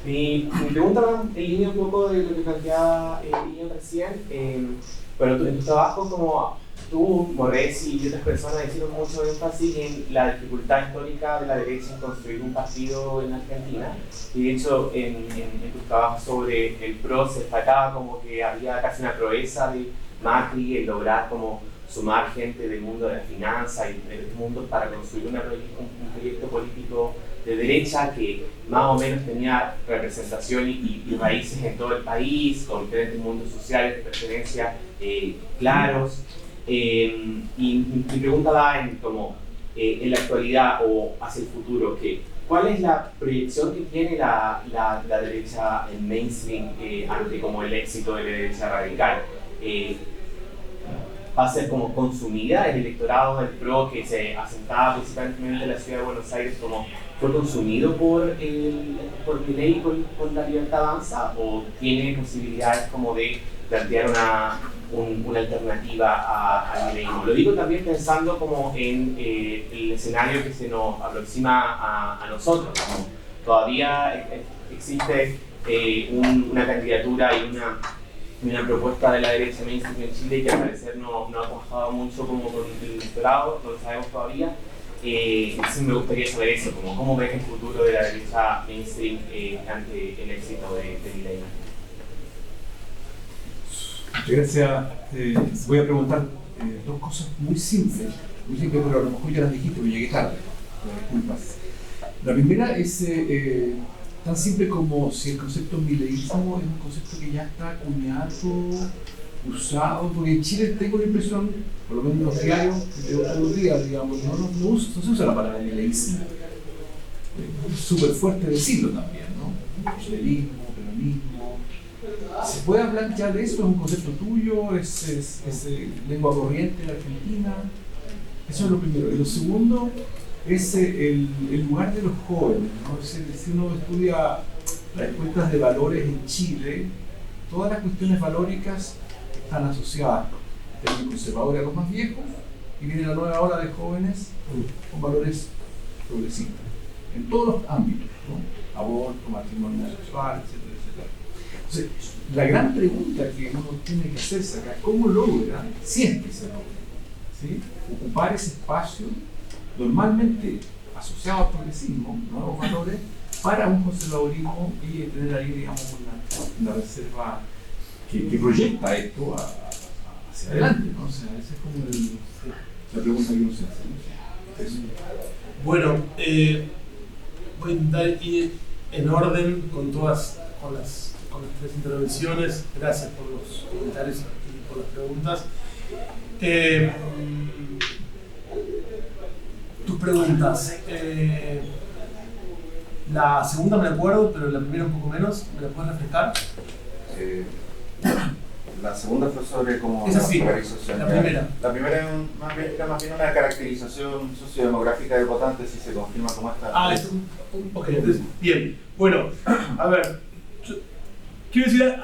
Speaker 5: Mi pregunta va en línea un poco de lo que planteaba Ian recién. Bueno, en tu trabajo, como tú, Morresi y otras personas hicieron mucho énfasis en la dificultad histórica de la derecha en construir un partido en Argentina. Y de hecho, en tus trabajos sobre el PRO se destacaba como que había casi una proeza de Macri en lograr como sumar gente del mundo de la finanza y del mundo para construir un proyecto político de derecha que más o menos tenía representación y raíces en todo el país, con diferentes mundos sociales de preferencia claros. Y mi pregunta va en en la actualidad o hacia el futuro, ¿cuál es la proyección que tiene la derecha en mainstream ante como el éxito de la derecha radical? ¿Va a ser como consumida el electorado del PRO que se asentaba principalmente en la ciudad de Buenos Aires, como fue consumido por Milei con la Libertad Avanza, o tiene posibilidades como de plantear una alternativa al mileísmo? Lo digo también pensando como en el escenario que se nos aproxima a nosotros, como todavía existe una candidatura y una propuesta de la derecha mainstream en Chile que al parecer no ha cuajado mucho como con el electorado, no lo sabemos todavía. Entonces me gustaría saber eso, como cómo ves el futuro de la derecha mainstream ante el éxito de Milei.
Speaker 2: Gracias. Voy a preguntar dos cosas muy simples, pero a lo mejor ya las dijiste, pero llegué tarde. Disculpas. La primera es tan simple como si el concepto mileísmo es un concepto que ya está acuñado, usado, porque en Chile tengo la impresión, por lo menos en los diarios, que leo todos los días, digamos, no se usa la palabra mileísmo. Es súper fuerte decirlo también, ¿no? Kirchnerismo, peronismo. ¿Se puede hablar ya de eso? ¿Es un concepto tuyo? ¿Es lengua corriente en Argentina? Eso es lo primero. Y lo segundo es el lugar de los jóvenes, ¿no? Si uno estudia las encuestas de valores en Chile, todas las cuestiones valóricas están asociadas del conservador a los más viejos y viene la nueva ola de jóvenes con valores progresistas en todos los ámbitos, ¿no? Aborto, matrimonio sexual, etcétera, etcétera. Entonces, la gran pregunta que uno tiene que hacerse acá, ¿cómo logra, si es que se logra, ¿sí?, ocupar ese espacio normalmente asociado al progresismo, nuevos valores, para un conservadurismo y tener ahí, digamos, una reserva que proyecta esto hacia adelante, ¿no? O sea, esa es como la pregunta que uno se hace, ¿no?
Speaker 1: Bueno, voy a intentar ir en orden con las tres intervenciones. Gracias por los comentarios y por las preguntas. Tus preguntas. La segunda me la acuerdo, pero la primera un poco menos. ¿Me la puedes refrescar?
Speaker 4: La segunda fue sobre cómo
Speaker 1: es así,
Speaker 4: polarización.
Speaker 1: la primera.
Speaker 4: La primera era más bien una caracterización sociodemográfica del votante, si se confirma cómo está.
Speaker 1: Ok, entonces, bien. Bueno, a ver, quiero decir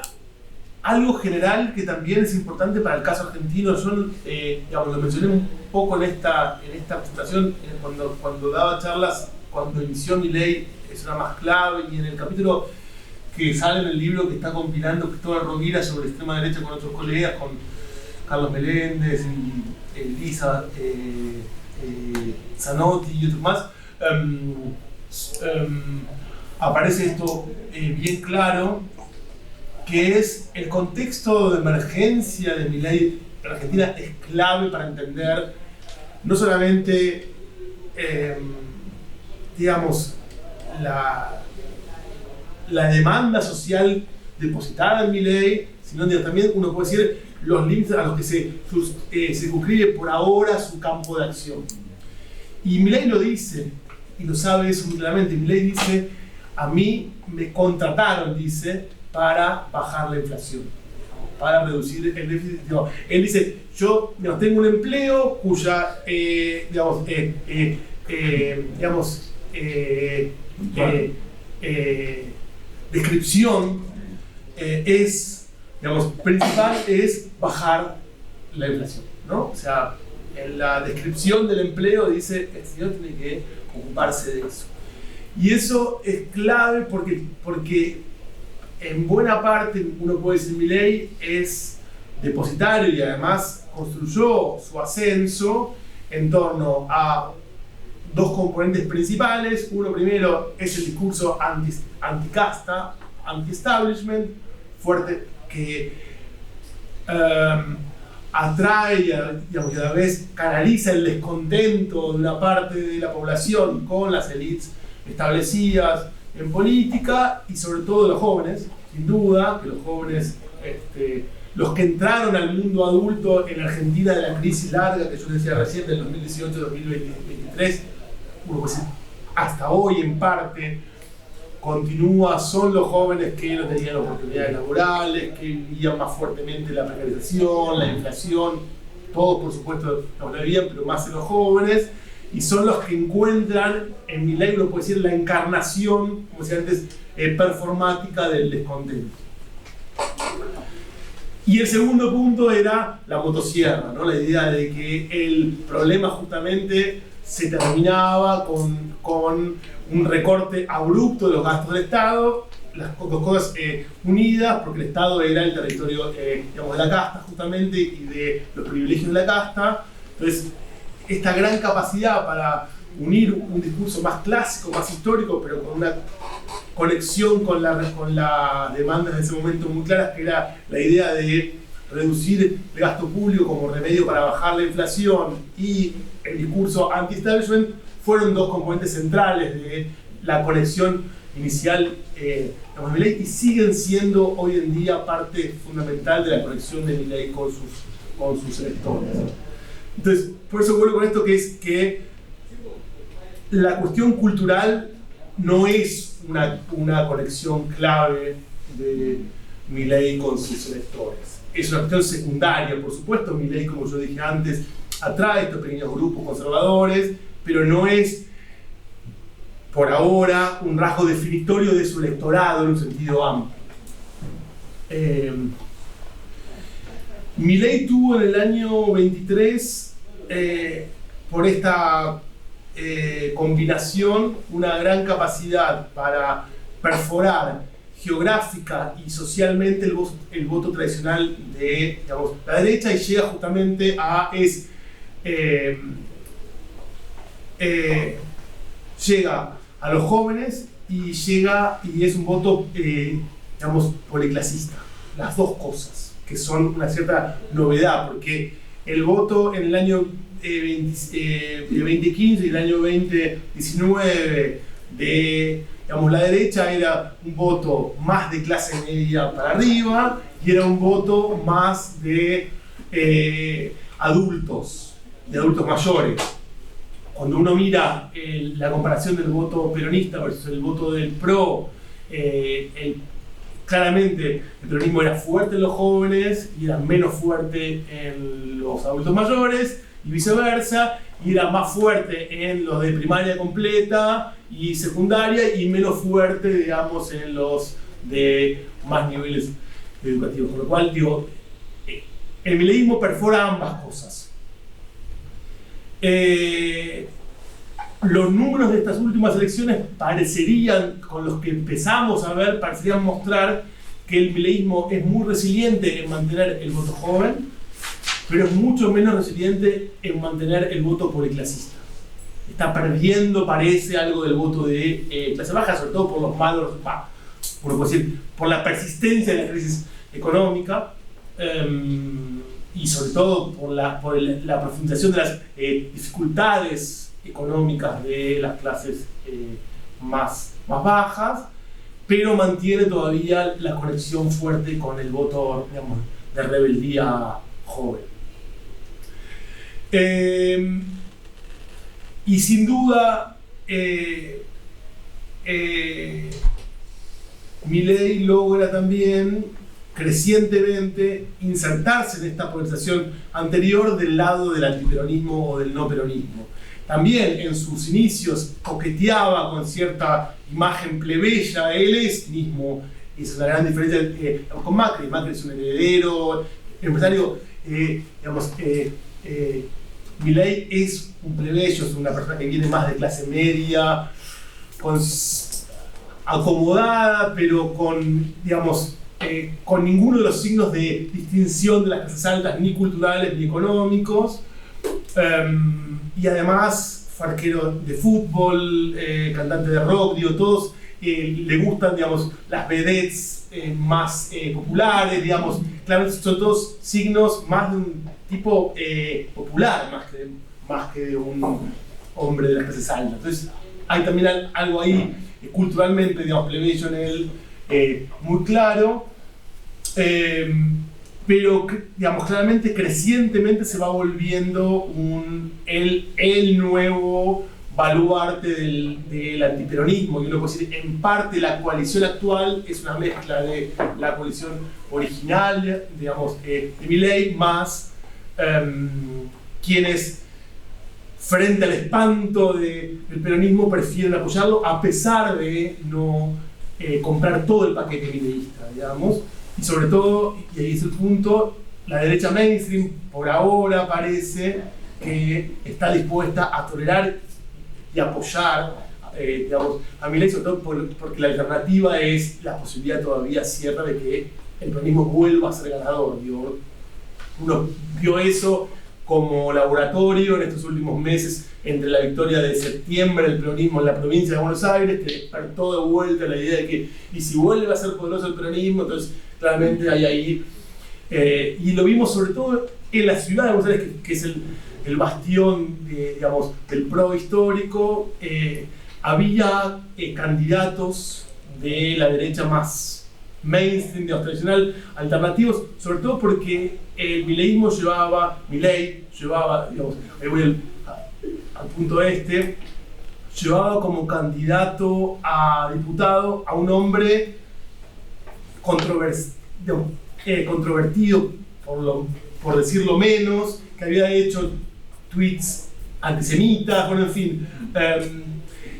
Speaker 1: algo general que también es importante para el caso argentino. Yo, digamos, lo mencioné un poco en esta presentación, cuando daba charlas, cuando inició Milei, eso era más clave, y en el capítulo que sale en el libro que está compilando Cristóbal Rovira sobre extrema derecha con otros colegas, con Carlos Meléndez y Elisa Zanotti y otros más, aparece esto bien claro, que es el contexto de emergencia de Milei en Argentina es clave para entender no solamente digamos la demanda social depositada en Milei, sino también uno puede decir los límites a los que se circunscribe por ahora su campo de acción. Y Milei lo dice, y lo sabe eso muy claramente. Milei dice: a mí me contrataron, dice, para bajar la inflación, para reducir el déficit. Él dice: yo tengo un empleo cuya descripción principal es bajar la inflación, ¿no? O sea, en la descripción del empleo dice: el señor tiene que ocuparse de eso. Y eso es clave porque en buena parte, uno puede decir, Milei es depositario y además construyó su ascenso en torno a dos componentes principales. Uno primero es el discurso anticasta, anti-establishment, fuerte, que atrae y a la vez canaliza el descontento de una parte de la población con las élites establecidas en política y sobre todo de los jóvenes. Sin duda que los jóvenes, los que entraron al mundo adulto en Argentina de la crisis larga que yo decía recién, del 2018-2023, uno puede decir, hasta hoy en parte continúa, son los jóvenes que no tenían oportunidades laborales, que vivían más fuertemente la precarización, la inflación, todos por supuesto lo vivían, pero más en los jóvenes, y son los que encuentran en Milei, uno puede decir, la encarnación, como decía antes, performática del descontento. Y el segundo punto era la motosierra, ¿no? La idea de que el problema justamente se terminaba con un recorte abrupto de los gastos del Estado, las dos cosas unidas, porque el Estado era el territorio de la casta justamente y de los privilegios de la casta. Entonces, esta gran capacidad unir un discurso más clásico, más histórico, pero con una conexión con las demandas de ese momento muy claras, que era la idea de reducir el gasto público como remedio para bajar la inflación, y el discurso anti-establishment, fueron dos componentes centrales de la conexión inicial de Milei, y siguen siendo hoy en día parte fundamental de la conexión de Milei con sus electores. Entonces, por eso vuelvo con esto, que es que la cuestión cultural no es una conexión clave de Milei con sus electores. Es una cuestión secundaria, por supuesto. Milei, como yo dije antes, atrae a estos pequeños grupos conservadores, pero no es, por ahora, un rasgo definitorio de su electorado en un sentido amplio. Milei tuvo en el año 23, por esta combinación, una gran capacidad para perforar geográfica y socialmente el voto tradicional de, digamos, la derecha, y llega justamente llega a los jóvenes y es un voto, digamos, policlasista. Las dos cosas, que son una cierta novedad, porque el voto en el año 2015 y el año 2019 de, digamos, la derecha era un voto más de clase media para arriba, y era un voto más de adultos mayores. Cuando uno mira la comparación del voto peronista versus el voto del PRO, claramente el peronismo era fuerte en los jóvenes y era menos fuerte en los adultos mayores, y viceversa, y era más fuerte en los de primaria completa y secundaria, y menos fuerte, digamos, en los de más niveles educativos. Con lo cual, digo, el mileísmo perfora ambas cosas. Los números de estas últimas elecciones parecerían, con los que empezamos a ver, parecerían mostrar que el mileísmo es muy resiliente en mantener el voto joven, pero es mucho menos resiliente en mantener el voto policlasista. Está perdiendo, parece, algo del voto de clase baja, sobre todo por los malos, uno puede decir, por la persistencia de la crisis económica, y sobre todo por la profundización de las dificultades económicas de las clases más bajas, pero mantiene todavía la conexión fuerte con el voto, digamos, de rebeldía joven. Y sin duda, Milei logra también crecientemente insertarse en esta polarización anterior del lado del antiperonismo o del no peronismo. También en sus inicios coqueteaba con cierta imagen plebeya. Él es mismo, es una gran diferencia con Macri. Macri es un heredero, empresario, digamos, Milei es un plebeyo, es una persona que viene más de clase media, acomodada, pero con, digamos, con ninguno de los signos de distinción de las clases altas, ni culturales ni económicos, y además fue arquero de fútbol, cantante de rock, digo, todos le gustan, digamos, las vedettes más populares, digamos, claro, son todos signos más de un tipo popular, más que de un hombre de las clases altas. Entonces hay también algo ahí culturalmente, digamos, plebeyo en él, muy claro, pero, digamos, claramente, crecientemente se va volviendo el nuevo baluarte del antiperonismo. Y uno puede decir, en parte, la coalición actual es una mezcla de la coalición original, digamos, de Milei, más quienes, frente al espanto del peronismo, prefieren apoyarlo a pesar de no comprar todo el paquete mileísta, digamos. Y sobre todo, y ahí es el punto, la derecha mainstream por ahora parece que está dispuesta a tolerar y apoyar, digamos, a Milei, sobre todo porque la alternativa es la posibilidad todavía cierta de que el peronismo vuelva a ser ganador. Digo, uno vio eso como laboratorio en estos últimos meses entre la victoria de septiembre del peronismo en la provincia de Buenos Aires, que despertó de vuelta la idea de que, y si vuelve a ser poderoso el peronismo, entonces claramente hay ahí, y lo vimos sobre todo en la ciudad de Buenos Aires, que es el bastión digamos, del PRO histórico. Había candidatos de la derecha más mainstream, tradicional, alternativos, sobre todo porque el mileísmo Milei llevaba, digamos, ahí voy al punto llevaba como candidato a diputado a un hombre controvertido, por decirlo menos, que había hecho tweets antisemitas, bueno, en fin.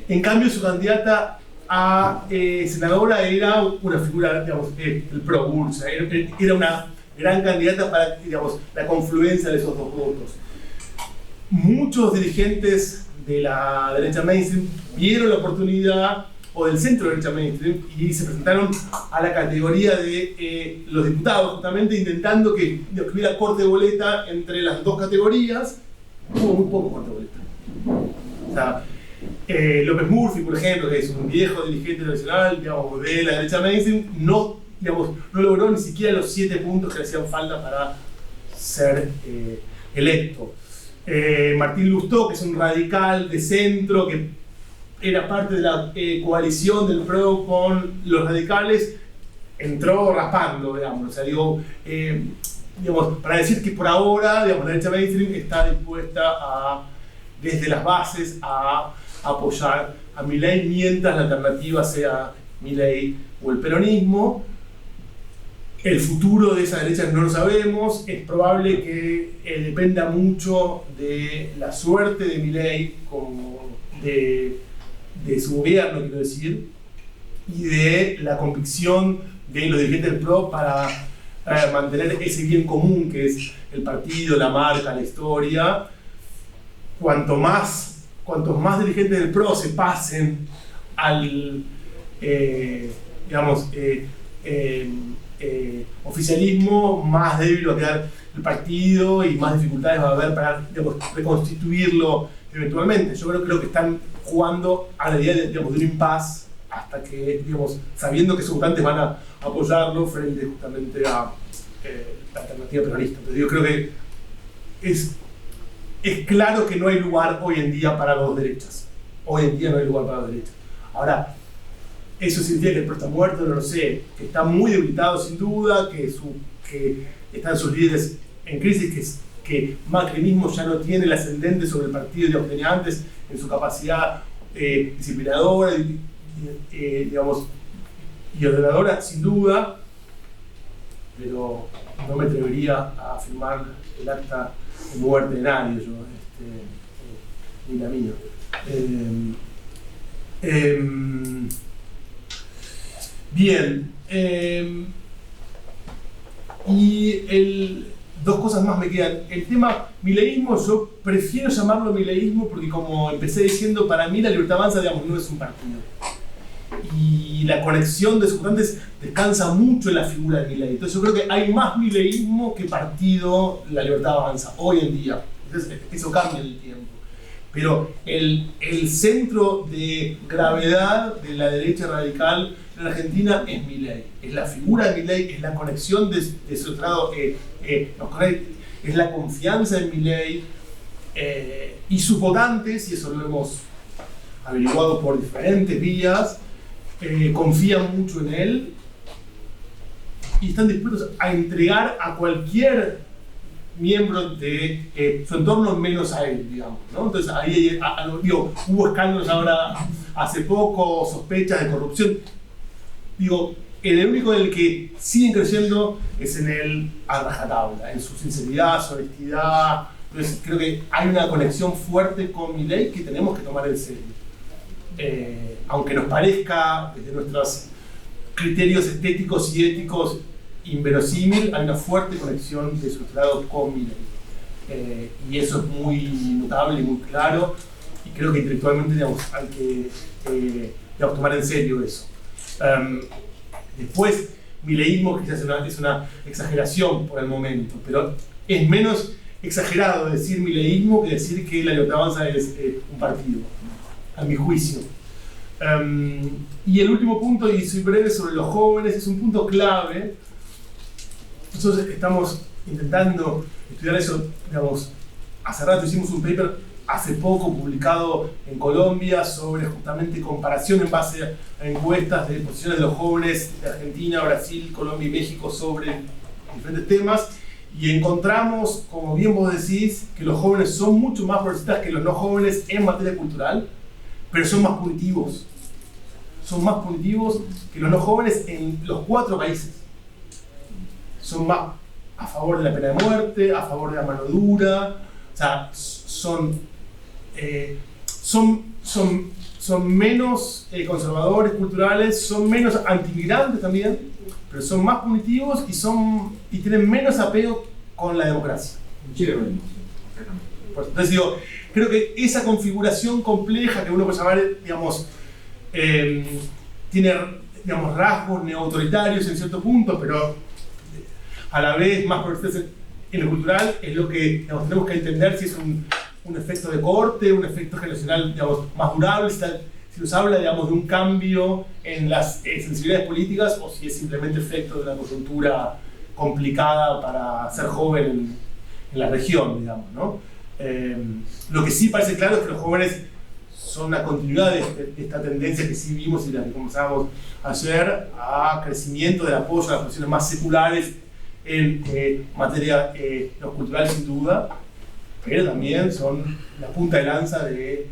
Speaker 1: En cambio, su candidata a senadora era una figura, digamos, el pro-Bursa, era una gran candidata para, digamos, la confluencia de esos dos votos. Muchos dirigentes de la derecha mainstream vieron la oportunidad, o del centro derecha mainstream, y se presentaron a la categoría de los diputados, justamente intentando que hubiera corte de boleta entre las dos categorías. Hubo muy poco corte de boleta. O sea, López Murphy, por ejemplo, que es un viejo dirigente nacional, digamos, de la derecha mainstream, no logró ni siquiera los 7 puntos que le hacían falta para ser electo. Martín Lustó, que es un radical de centro, que era parte de la coalición del PRO con los radicales, entró raspando, digamos. O sea, digamos, para decir que por ahora, digamos, la derecha mainstream está dispuesta desde las bases a apoyar a Milei, mientras la alternativa sea Milei o el peronismo. El futuro de esa derecha no lo sabemos. Es probable que dependa mucho de la suerte de Milei, como de su gobierno, quiero decir, y de la convicción de los dirigentes del PRO para mantener ese bien común que es el partido, la marca, la historia. Cuantos más dirigentes del PRO se pasen al oficialismo, más débil va a quedar el partido y más dificultades va a haber para, digamos, reconstituirlo eventualmente. Yo creo que están jugando a la idea de un impasse hasta que, digamos, sabiendo que sus votantes van a apoyarlo frente justamente a la alternativa peronista. Entonces yo creo que es claro que no hay lugar hoy en día para las dos derechas. Hoy en día no hay lugar para las derechas. Ahora, ¿eso significa que el PRO está muerto? No lo sé. Que está muy debilitado sin duda, que están sus líderes en crisis, que Macri mismo ya no tiene el ascendente sobre el partido que tenía antes en su capacidad disciplinadora digamos, y ordenadora, sin duda, pero no me atrevería a firmar el acta de muerte de nadie, ni la mía. Bien, y dos cosas más me quedan. El tema mileísmo, yo prefiero llamarlo mileísmo porque, como empecé diciendo, para mí la Libertad Avanza, digamos, no es un partido. Y la conexión de sus votantes descansa mucho en la figura de Milei. Entonces yo creo que hay más mileísmo que partido la Libertad Avanza hoy en día. Entonces eso cambia en el tiempo. Pero el centro de gravedad de la derecha radical en Argentina es Milei. Es la figura de Milei, es la conexión de su lado, es la confianza en Milei y sus votantes, y eso lo hemos averiguado por diferentes vías, confían mucho en él y están dispuestos a entregar a cualquier miembro de su entorno menos a él, digamos, ¿no? Entonces ahí hubo escándalos ahora hace poco, sospechas de corrupción. El único en el que siguen creciendo es en el a rajatabla, en su sinceridad, su honestidad. Entonces creo que hay una conexión fuerte con Milei que tenemos que tomar en serio. Aunque nos parezca desde nuestros criterios estéticos y éticos inverosímil, hay una fuerte conexión de su lado con Milei. Y eso es muy notable y muy claro, y creo que intelectualmente, digamos, hay que tomar en serio eso. Después, mileísmo quizás es una exageración por el momento, pero es menos exagerado decir mileísmo que decir que la Libertad Avanza es un partido, a mi juicio. Y el último punto, y soy breve, sobre los jóvenes, es un punto clave. Nosotros estamos intentando estudiar eso, digamos, hace rato hicimos un paper hace poco publicado en Colombia sobre justamente comparación en base a encuestas de posiciones de los jóvenes de Argentina, Brasil, Colombia y México sobre diferentes temas, y encontramos, como bien vos decís, que los jóvenes son mucho más progresistas que los no jóvenes en materia cultural, pero son más punitivos. Son más punitivos que los no jóvenes en los 4 países. Son más a favor de la pena de muerte, a favor de la mano dura, o sea, son menos conservadores culturales, son menos antimigrantes también, pero son más punitivos y tienen menos apego con la democracia. Entonces digo, creo que esa configuración compleja que uno puede llamar, digamos, tiene, digamos, rasgos neoautoritarios en cierto punto, pero a la vez más progresistas en lo cultural, es lo que, digamos, tenemos que entender si es un efecto de corte, un efecto generacional, digamos, más durable, si nos habla, digamos, de un cambio en las sensibilidades políticas o si es simplemente efecto de una coyuntura complicada para ser joven en la región, digamos, ¿no? Lo que sí parece claro es que los jóvenes son una continuidad de esta tendencia que sí vimos y la que conversábamos ayer a crecimiento del apoyo a las posiciones más seculares en materia cultural, sin duda, pero también son la punta de lanza de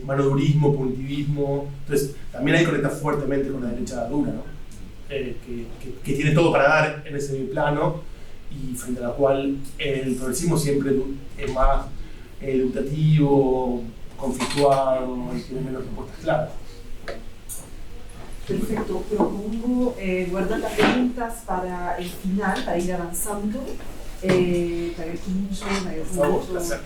Speaker 1: manodurismo, punitivismo. Entonces también hay que conectar fuertemente con la derecha dura, ¿no? Que tiene todo para dar en ese plano y frente a la cual el progresismo siempre es más educativo, conflictuado y tiene menos respuestas claras.
Speaker 3: Perfecto, propongo guardar las preguntas para el final, para ir avanzando. Te agradezco mucho,
Speaker 1: Por favor, placer.